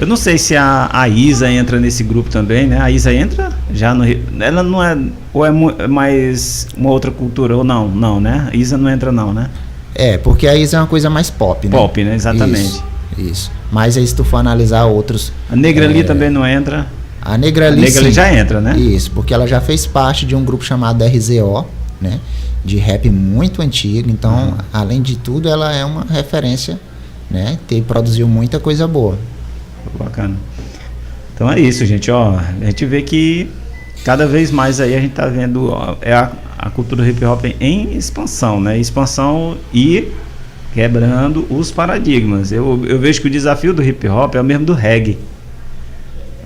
eu não sei se a Isa entra nesse grupo também, né? A Isa entra já no... Ela não é... Ou é mais uma outra cultura, ou não, né? A Isa não entra não, né? Porque a Isa é uma coisa mais pop, né? Pop, né? Exatamente. Isso. Mas aí se tu for analisar outros... A Negra ali também não entra? A Negra ali já entra, né? Isso, porque ela já fez parte de um grupo chamado RZO, né? De rap muito antigo. Então, além de tudo, ela é uma referência, né? Produziu muita coisa boa. Bacana. Então é isso, gente, ó, a gente vê que cada vez mais aí a gente tá vendo a cultura hip hop em expansão, né? Expansão e quebrando os paradigmas. Eu vejo que o desafio do hip hop é o mesmo do reggae.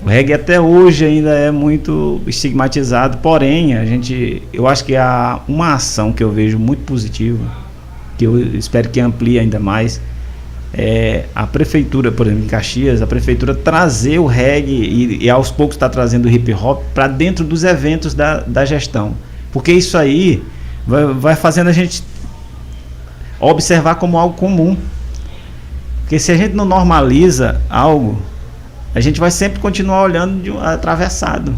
O reggae até hoje ainda é muito estigmatizado, porém, eu acho que há uma ação que eu vejo muito positiva, que eu espero que amplie ainda mais, é a prefeitura, por exemplo, em Caxias, a prefeitura trazer o reggae e aos poucos está trazendo o hip hop para dentro dos eventos da gestão. Porque isso aí vai fazendo a gente observar como algo comum. Porque se a gente não normaliza algo, a gente vai sempre continuar olhando atravessado.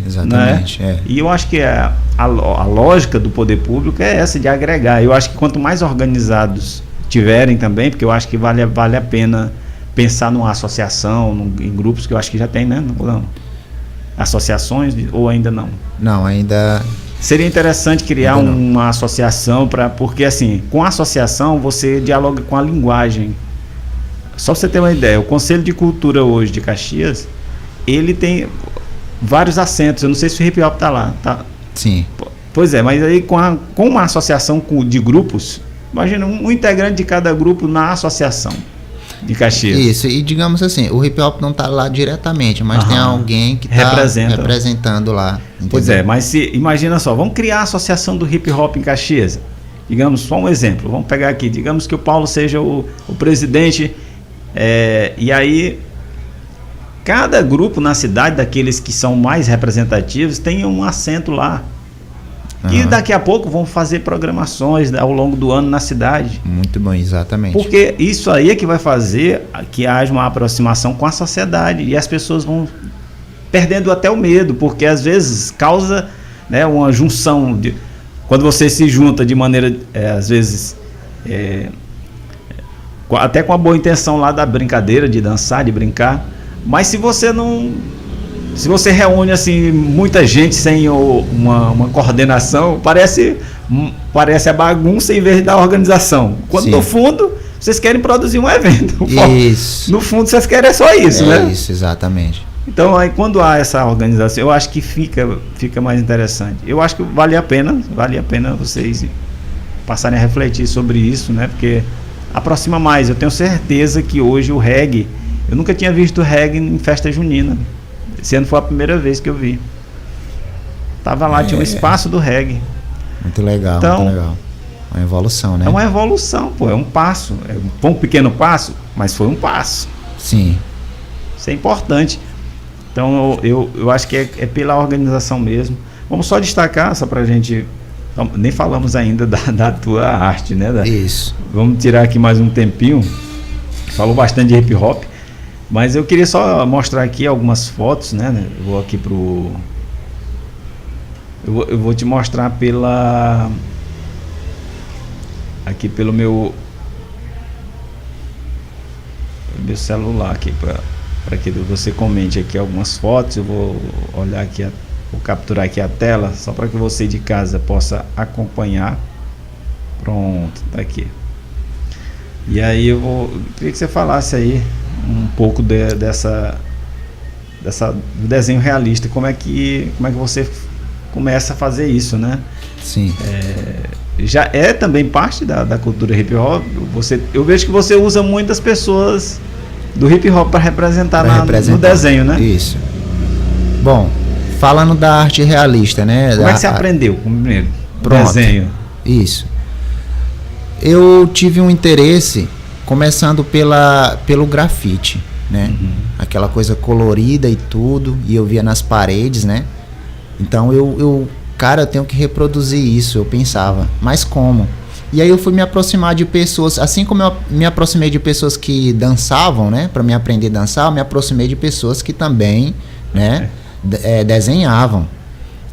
Exatamente. Né? E eu acho que a lógica do poder público é essa, de agregar. Eu acho que quanto mais organizados tiverem também, porque eu acho que vale a pena pensar numa associação, em grupos que eu acho que já tem, né? Não. Associações ou ainda não? Não, ainda... Seria interessante criar uma associação, porque assim, com a associação você dialoga com a linguagem. Só pra você ter uma ideia, o Conselho de Cultura hoje de Caxias, ele tem vários assentos. Eu não sei se o hip hop tá lá, tá? Sim. Pois é, mas aí com uma associação de grupos, imagina um integrante de cada grupo na associação de Caxias. Isso, e digamos assim, o hip hop não tá lá diretamente, mas tem alguém que tá representando lá. Entendeu? Pois é, mas imagina só, vamos criar a associação do hip hop em Caxias. Digamos, só um exemplo, vamos pegar aqui, digamos que o Paulo seja o presidente, e aí cada grupo na cidade, daqueles que são mais representativos, tem um assento lá. E daqui a pouco vão fazer programações ao longo do ano na cidade. Muito bom, exatamente. Porque isso aí é que vai fazer que haja uma aproximação com a sociedade. E as pessoas vão perdendo até o medo, porque às vezes causa, né, uma junção. Quando você se junta de maneira, às vezes, até com a boa intenção lá da brincadeira, de dançar, de brincar. Mas se você reúne assim muita gente sem uma coordenação, parece a bagunça em vez da organização. Quando no fundo vocês querem produzir um evento. Isso. No fundo vocês querem só isso, né? Isso, exatamente. Então aí quando há essa organização, eu acho que fica mais interessante. Eu acho que vale a pena vocês passarem a refletir sobre isso, né? Porque aproxima mais. Eu tenho certeza que hoje o reggae, eu nunca tinha visto reggae em festa junina. Esse ano foi a primeira vez que eu vi. Tava lá, tinha um espaço do reggae. Muito legal, então, muito legal. Uma evolução, né? É uma evolução, pô, é um passo. Foi um pequeno passo, mas foi um passo. Sim. Isso é importante. Então eu acho que é pela organização mesmo. Vamos só destacar, só pra gente... Nem falamos ainda da tua arte, né? Isso. Vamos tirar aqui mais um tempinho. Falou bastante de hip hop. Mas eu queria só mostrar aqui algumas fotos, né? Eu vou aqui eu vou te mostrar aqui pelo meu celular aqui para que você comente aqui algumas fotos. Eu vou olhar aqui, vou capturar aqui a tela só para que você de casa possa acompanhar. Pronto, tá aqui. E aí eu queria que você falasse aí um pouco dessa do desenho realista, como é que você começa a fazer isso, né? Sim. Já é também parte da cultura hip hop. Eu vejo que você usa muitas pessoas do hip hop para representar no desenho, né? Isso. Bom, falando da arte realista, né? Como é que você aprendeu primeiro? Desenho. Isso. Eu tive um interesse começando pelo grafite, né? Aquela coisa colorida e tudo, e eu via nas paredes, né? Então eu tenho que reproduzir isso, eu pensava, mas como? E aí eu fui me aproximar de pessoas, assim como eu me aproximei de pessoas que dançavam, né? Para me aprender a dançar, eu me aproximei de pessoas que também, né? Desenhavam.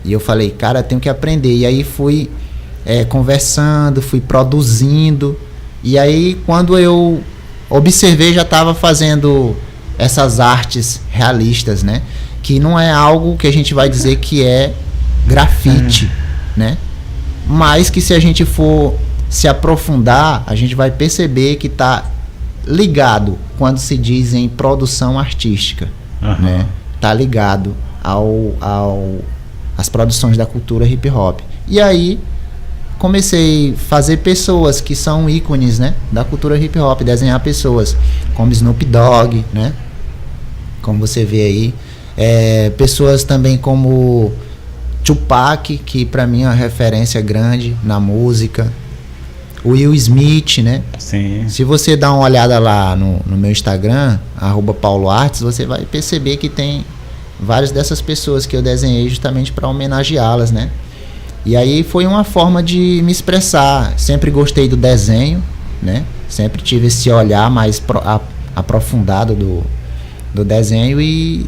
E eu falei, cara, eu tenho que aprender. E aí fui conversando, fui produzindo. E aí, quando eu observei, já estava fazendo essas artes realistas, né? Que não é algo que a gente vai dizer que é grafite, né? Mas que se a gente for se aprofundar, a gente vai perceber que está ligado quando se diz em produção artística, né? Tá ligado às produções da cultura hip hop. E aí comecei a fazer pessoas que são ícones, né, da cultura hip hop, desenhar pessoas como Snoop Dogg, né, como você vê aí, pessoas também como Tupac, que para mim é uma referência grande na música, Will Smith, né? Sim. Se você dá uma olhada lá no meu Instagram, @pauloartes, você vai perceber que tem várias dessas pessoas que eu desenhei justamente para homenageá-las, né? E aí foi uma forma de me expressar. Sempre gostei do desenho, né? Sempre tive esse olhar mais aprofundado do desenho, e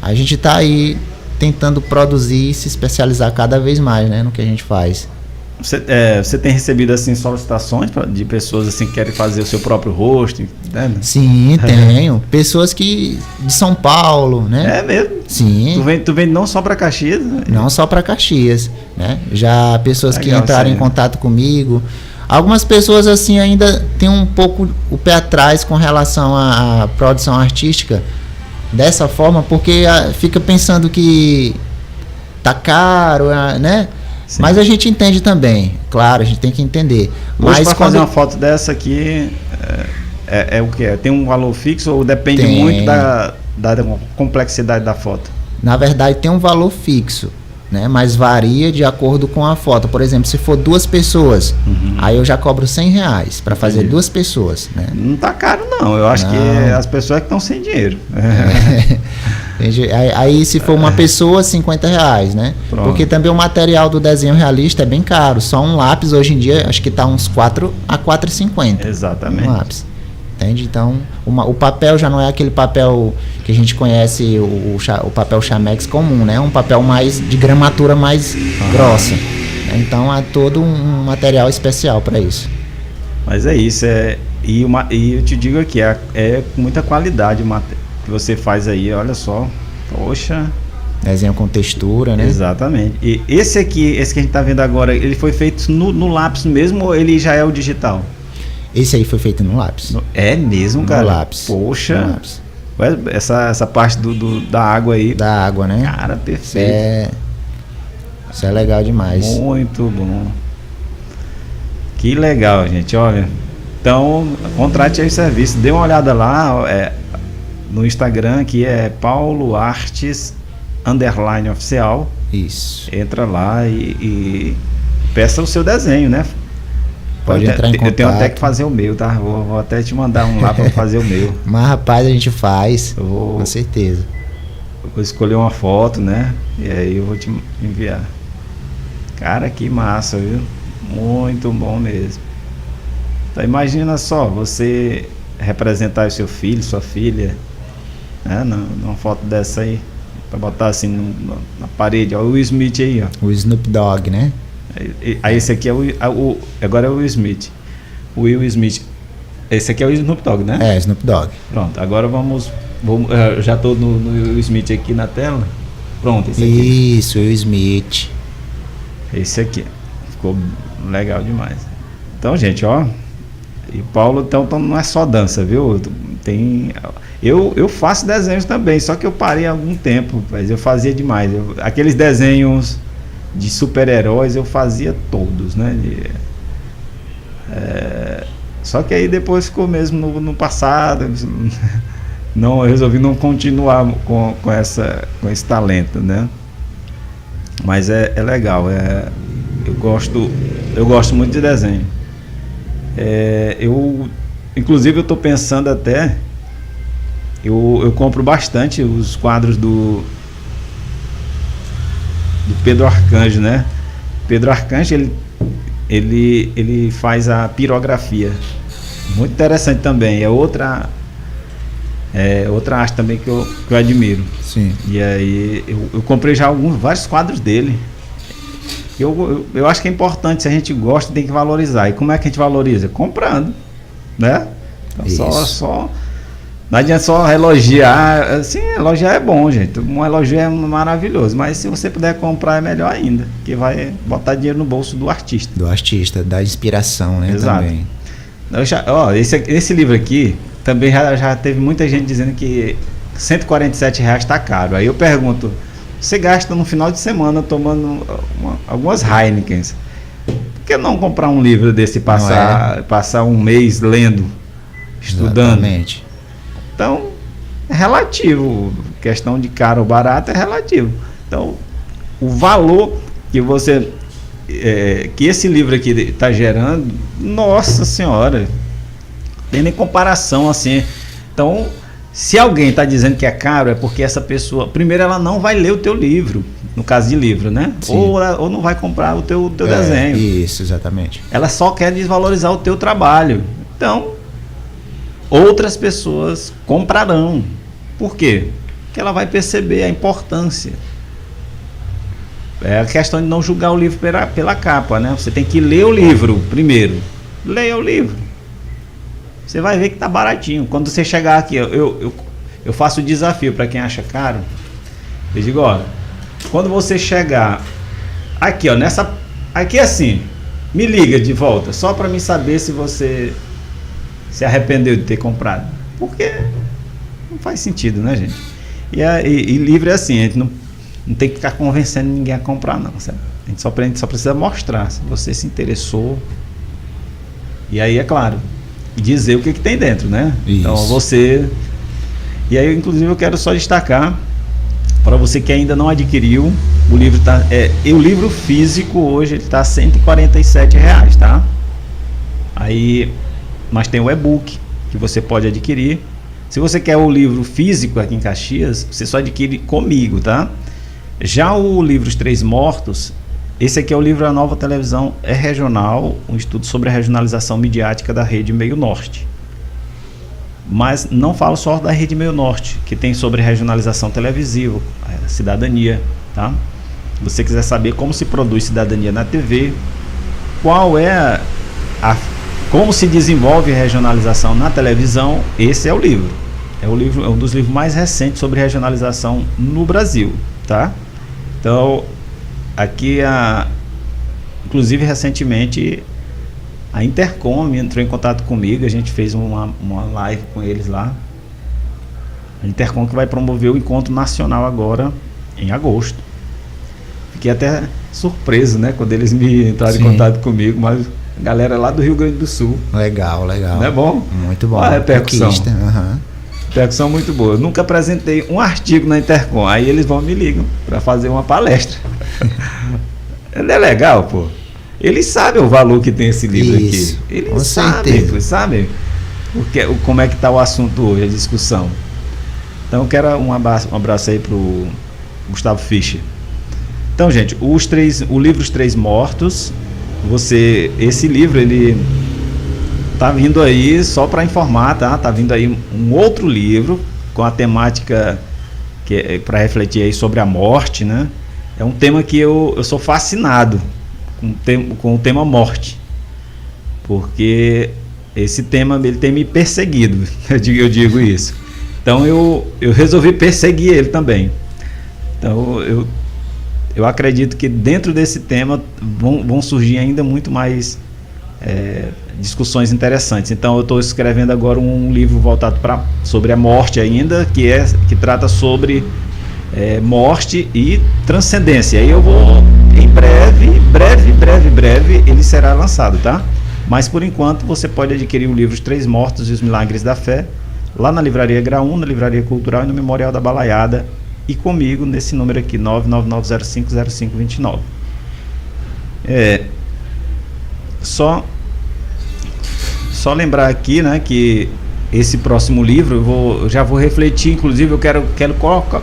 a gente tá aí tentando produzir e se especializar cada vez mais, né, no que a gente faz. Você tem recebido assim solicitações de pessoas assim que querem fazer o seu próprio rosto, né? Sim, tenho. Pessoas de São Paulo, né? É mesmo? Sim. Tu vende não só para Caxias? Né? Não só para Caxias, né? Já pessoas que entraram em contato comigo. Algumas pessoas assim ainda têm um pouco o pé atrás com relação à produção artística dessa forma, porque fica pensando que tá caro, né? Sim. Mas a gente entende também, claro, a gente tem que entender. Mas para fazer uma foto dessa aqui, é o que? Tem um valor fixo ou depende muito da complexidade da foto? Na verdade tem um valor fixo, né? Mas varia de acordo com a foto. Por exemplo, se for 2 pessoas, aí eu já cobro R$100 para fazer 2 pessoas, né? Não tá caro não, eu acho que as pessoas que estão sem dinheiro. Aí se for uma pessoa, R$50, né? Pronto. Porque também o material do desenho realista é bem caro. Só um lápis hoje em dia acho que tá uns 4 a R$4,50. Exatamente. Um lápis. Entende? Então o papel já não é aquele papel que a gente conhece, o papel Chamex comum, né? Um papel mais de gramatura mais grossa. Então há todo um material especial para isso. Mas é isso, e eu te digo aqui, é com muita qualidade o material que você faz aí, olha só, poxa. Desenho com textura, né? Exatamente. E esse que a gente tá vendo agora, ele foi feito no lápis mesmo ou ele já é o digital? Esse aí foi feito no lápis. É mesmo, cara? No lápis. Poxa. No lápis. Essa parte da água aí. Da água, né? Cara, perfeito. Isso é legal demais. Muito bom. Que legal, gente, olha. Então, contrate aí o serviço. Dê uma olhada lá, no Instagram, que é Paulo Artes _oficial. Isso. Entra lá e peça o seu desenho, né? Pode entrar em contato. Eu tenho até que fazer o meu, tá? Vou até te mandar um lá para fazer o meu. Mas rapaz, a gente faz, com certeza. Vou escolher uma foto, né? E aí eu vou te enviar. Cara, que massa, viu? Muito bom mesmo. Então imagina só, você representar o seu filho, sua filha, né? Numa foto dessa aí, pra botar assim na parede, ó, o Will Smith aí, ó. O Snoop Dogg, né? Aí esse aqui é agora é o Will Smith. O Will Smith. Esse aqui é o Snoop Dogg, né? É, Snoop Dogg. Pronto, agora já tô no Will Smith aqui na tela. Pronto, esse aqui. Isso, Will Smith. Esse aqui. Ficou legal demais. Então, gente, ó. E Paulo, então não é só dança, viu? Eu faço desenhos também, só que eu parei há algum tempo, mas eu fazia demais. Aqueles desenhos de super-heróis eu fazia todos, né? Só que aí depois ficou mesmo no passado. Eu resolvi não continuar com esse talento, né? Mas é legal, eu gosto muito de desenho. Inclusive eu estou pensando até, eu compro bastante os quadros do Pedro Arcanjo, né? Pedro Arcanjo, ele faz a pirografia, muito interessante também, é outra arte também que eu admiro. Sim. E aí eu comprei já vários quadros dele. Eu acho que é importante, se a gente gosta, tem que valorizar. E como é que a gente valoriza? Comprando, né? Então, só não adianta só elogiar. Sim, elogiar é bom, gente. Um elogio é maravilhoso, mas se você puder comprar é melhor ainda, que vai botar dinheiro no bolso do artista. Do artista, da inspiração, né? Exato. Também. Esse livro aqui, também já teve muita gente dizendo que R$147 está caro. Aí eu pergunto, você gasta no final de semana tomando algumas Heinekens, por que não comprar um livro desse e passar um mês lendo, estudando? Exatamente. Então, é relativo. Questão de caro ou barato é relativo. Então, o valor que você... que esse livro aqui está gerando, nossa senhora, tem nem comparação assim. Então, se alguém está dizendo que é caro, é porque essa pessoa, primeiro, ela não vai ler o teu livro, no caso de livro, né? Ou não vai comprar o teu desenho. Isso, exatamente. Ela só quer desvalorizar o teu trabalho. Então, outras pessoas comprarão. Por quê? Porque ela vai perceber a importância. É a questão de não julgar o livro pela capa, né? Você tem que ler o livro primeiro. Leia o livro. Você vai ver que tá baratinho. Quando você chegar aqui, eu faço o desafio para quem acha caro. Eu digo, ó, quando você chegar aqui, ó, aqui assim, me liga de volta, só para mim saber se você se arrependeu de ter comprado. Porque não faz sentido, né, gente? E livro é assim, a gente não tem que ficar convencendo ninguém a comprar, não, sabe? A gente só precisa mostrar se você se interessou. E aí, é claro, dizer o que tem dentro, né? Isso. Então, você... E aí, inclusive, eu quero só destacar, para você que ainda não adquiriu, o livro o livro físico hoje está R$147, tá? Aí, mas tem o e-book, que você pode adquirir. Se você quer o livro físico aqui em Caxias, você só adquire comigo, tá? Já o livro Os Três Mortos, esse aqui é o livro A Nova Televisão é Regional, um estudo sobre a regionalização midiática da Rede Meio Norte. Mas não falo só da Rede Meio Norte, que tem sobre regionalização televisiva, a cidadania, tá? Se você quiser saber como se produz cidadania na TV, qual é como se desenvolve a regionalização na televisão, esse é o livro. É um dos livros mais recentes sobre regionalização no Brasil, tá? Então, aqui, inclusive recentemente, a Intercom entrou em contato comigo, a gente fez uma live com eles lá. A Intercom que vai promover o encontro nacional agora, em agosto. Fiquei até surpreso, né, quando eles me entraram em contato comigo, mas a galera lá do Rio Grande do Sul. Legal, legal. Não é bom? Muito bom. Olha a repercussão. Uhum. Repercussão muito boa. Eu nunca apresentei um artigo na Intercom, aí eles me ligam para fazer uma palestra. Não é legal, pô? Eles sabem o valor que tem esse livro aqui. Eles sabem como é que está o assunto hoje, a discussão. Então eu quero um abraço aí pro Gustavo Fischer. Então, gente, o livro Os Três Mortos, esse livro, ele tá vindo aí, só para informar, tá vindo aí um outro livro com a temática que é para refletir aí sobre a morte, né? É um tema que eu sou fascinado com o tema morte, porque esse tema ele tem me perseguido, eu digo isso. Então eu resolvi perseguir ele também. Então eu acredito que dentro desse tema vão surgir ainda muito mais discussões interessantes. Então eu estou escrevendo agora um livro voltado sobre a morte ainda, que trata sobre morte e transcendência. Aí eu vou, em breve, ele será lançado, tá? Mas por enquanto você pode adquirir o livro Os Três Mortos e os Milagres da Fé, lá na Livraria Graúna, na Livraria Cultural e no Memorial da Balaiada, e comigo nesse número aqui, 999050529. Só lembrar aqui, né, que esse próximo livro eu já vou refletir, inclusive eu quero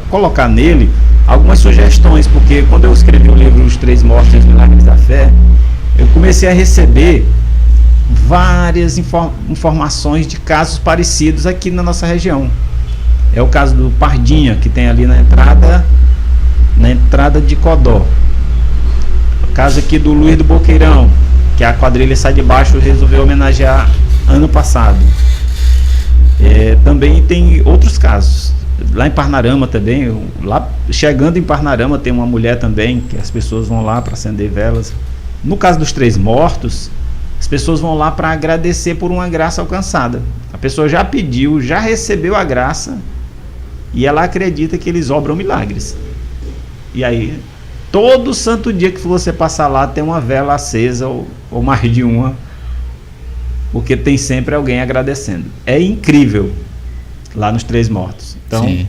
colocar nele algumas sugestões, porque quando eu escrevi o livro Os Três Mortos e os Milagres da Fé, eu comecei a receber várias informações de casos parecidos aqui na nossa região. É o caso do Pardinha, que tem ali na entrada de Codó. O caso aqui do Luiz do Boqueirão, que a quadrilha Sai de Baixo resolveu homenagear ano passado. Também tem outros casos. Lá em Parnarama também, chegando em Parnarama tem uma mulher também, que as pessoas vão lá para acender velas. No caso dos Três Mortos, as pessoas vão lá para agradecer por uma graça alcançada. A pessoa já pediu, já recebeu a graça e ela acredita que eles obram milagres. E aí, todo santo dia que você passar lá tem uma vela acesa ou mais de uma, porque tem sempre alguém agradecendo. É incrível lá nos Três Mortos. Então,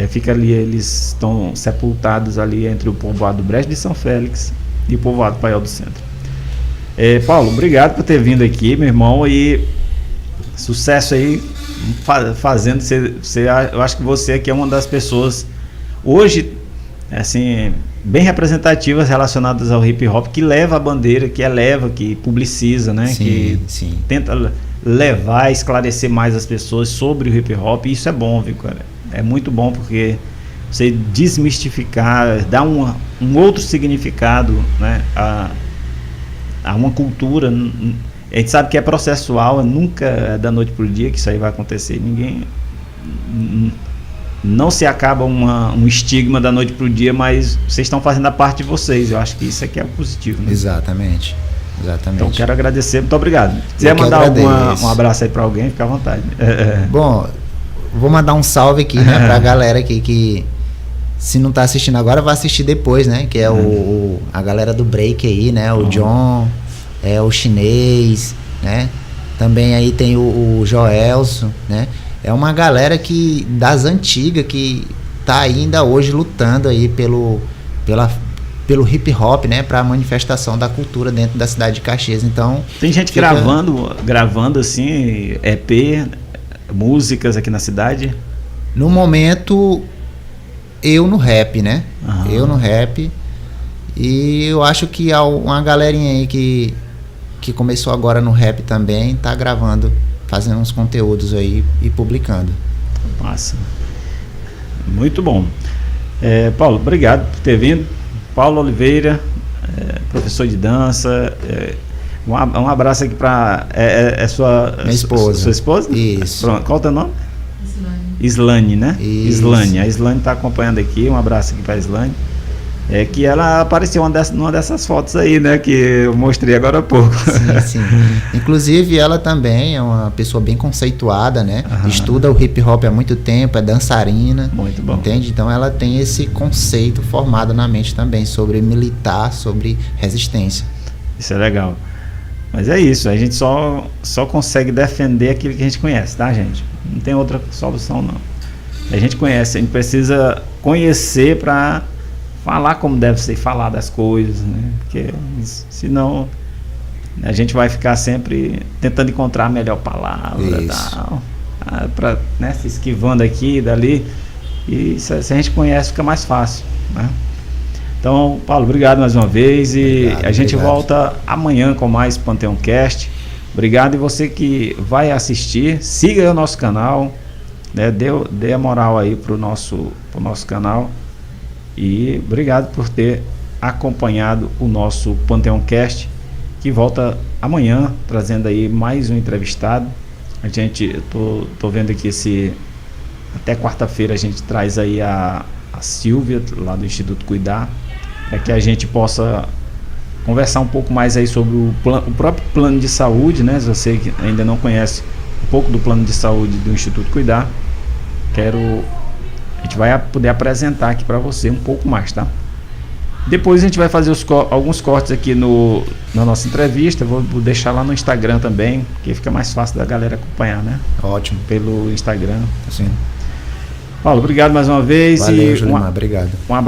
fica ali, eles estão sepultados ali entre o povoado Brejo de São Félix e o povoado Paiol do Centro. Paulo, obrigado por ter vindo aqui, meu irmão, e sucesso aí fazendo. Eu acho que você aqui é uma das pessoas hoje, assim, bem representativas relacionadas ao hip hop, que leva a bandeira, que publiciza, né? Que tenta levar, esclarecer mais as pessoas sobre o hip hop. E isso é bom, viu, cara? É muito bom, porque você desmistificar, dar um outro significado, né, a uma cultura. A gente sabe que é processual, nunca é da noite pro dia que isso aí vai acontecer. Ninguém, não se acaba um estigma da noite pro dia, mas vocês estão fazendo a parte de vocês. Eu acho que isso aqui é positivo, né? Exatamente. Então quero agradecer, muito obrigado. Se quiser mandar um abraço aí para alguém, fica à vontade. Bom, vou mandar um salve aqui, né, pra galera aqui que, se não tá assistindo agora, vai assistir depois, né? Que é a galera do break aí, né? O John, o Chinês, né? Também aí tem o Joelson, né? É uma galera que das antigas que tá ainda hoje lutando aí pelo hip hop, né? Pra manifestação da cultura dentro da cidade de Caxias. Então tem gente gravando assim EP, músicas aqui na cidade. No momento eu no rap, né? Eu no rap. E eu acho que há uma galerinha aí que começou agora no rap também, tá gravando, fazendo uns conteúdos aí e publicando. Massa. Muito bom. Paulo, obrigado por ter vindo. Paulo Oliveira, professor de dança. Um abraço aqui para minha esposa. Sua esposa? Isso. Pronto. Qual é o teu nome? Islane, né? Isso. Islane. A Islane está acompanhando aqui. Um abraço aqui para a Islane. Que ela apareceu numa dessas fotos aí, né? Que eu mostrei agora há pouco. Sim. Inclusive, ela também é uma pessoa bem conceituada, né? Estuda o hip hop há muito tempo, é dançarina. Muito bom. Entende? Então, ela tem esse conceito formado na mente também sobre militar, sobre resistência. Isso é legal. Mas é isso, a gente só consegue defender aquilo que a gente conhece, tá, gente? Não tem outra solução, não. A gente conhece, a gente precisa conhecer para falar como deve ser falado as coisas, né? Porque senão a gente vai ficar sempre tentando encontrar a melhor palavra, tal, né? Se esquivando aqui e dali. E se a gente conhece, fica mais fácil, né? Então, Paulo, obrigado mais uma vez. A gente volta amanhã com mais Panteão Cast. Obrigado. E você que vai assistir, siga o nosso canal, né? Dê a moral aí pro nosso canal. E obrigado por ter acompanhado o nosso Panteão Cast, que volta amanhã, trazendo aí mais um entrevistado. A gente, tô vendo aqui até quarta-feira a gente traz aí a Silvia, lá do Instituto Cuidar, para que a gente possa conversar um pouco mais aí sobre o próprio plano de saúde, né? Se você que ainda não conhece um pouco do plano de saúde do Instituto Cuidar, a gente vai poder apresentar aqui para você um pouco mais, tá? Depois a gente vai fazer alguns cortes aqui na nossa entrevista. Vou deixar lá no Instagram também, que fica mais fácil da galera acompanhar, né? Ótimo. Pelo Instagram. Sim. Paulo, obrigado mais uma vez. Valeu, Julimar, obrigado. Um abraço.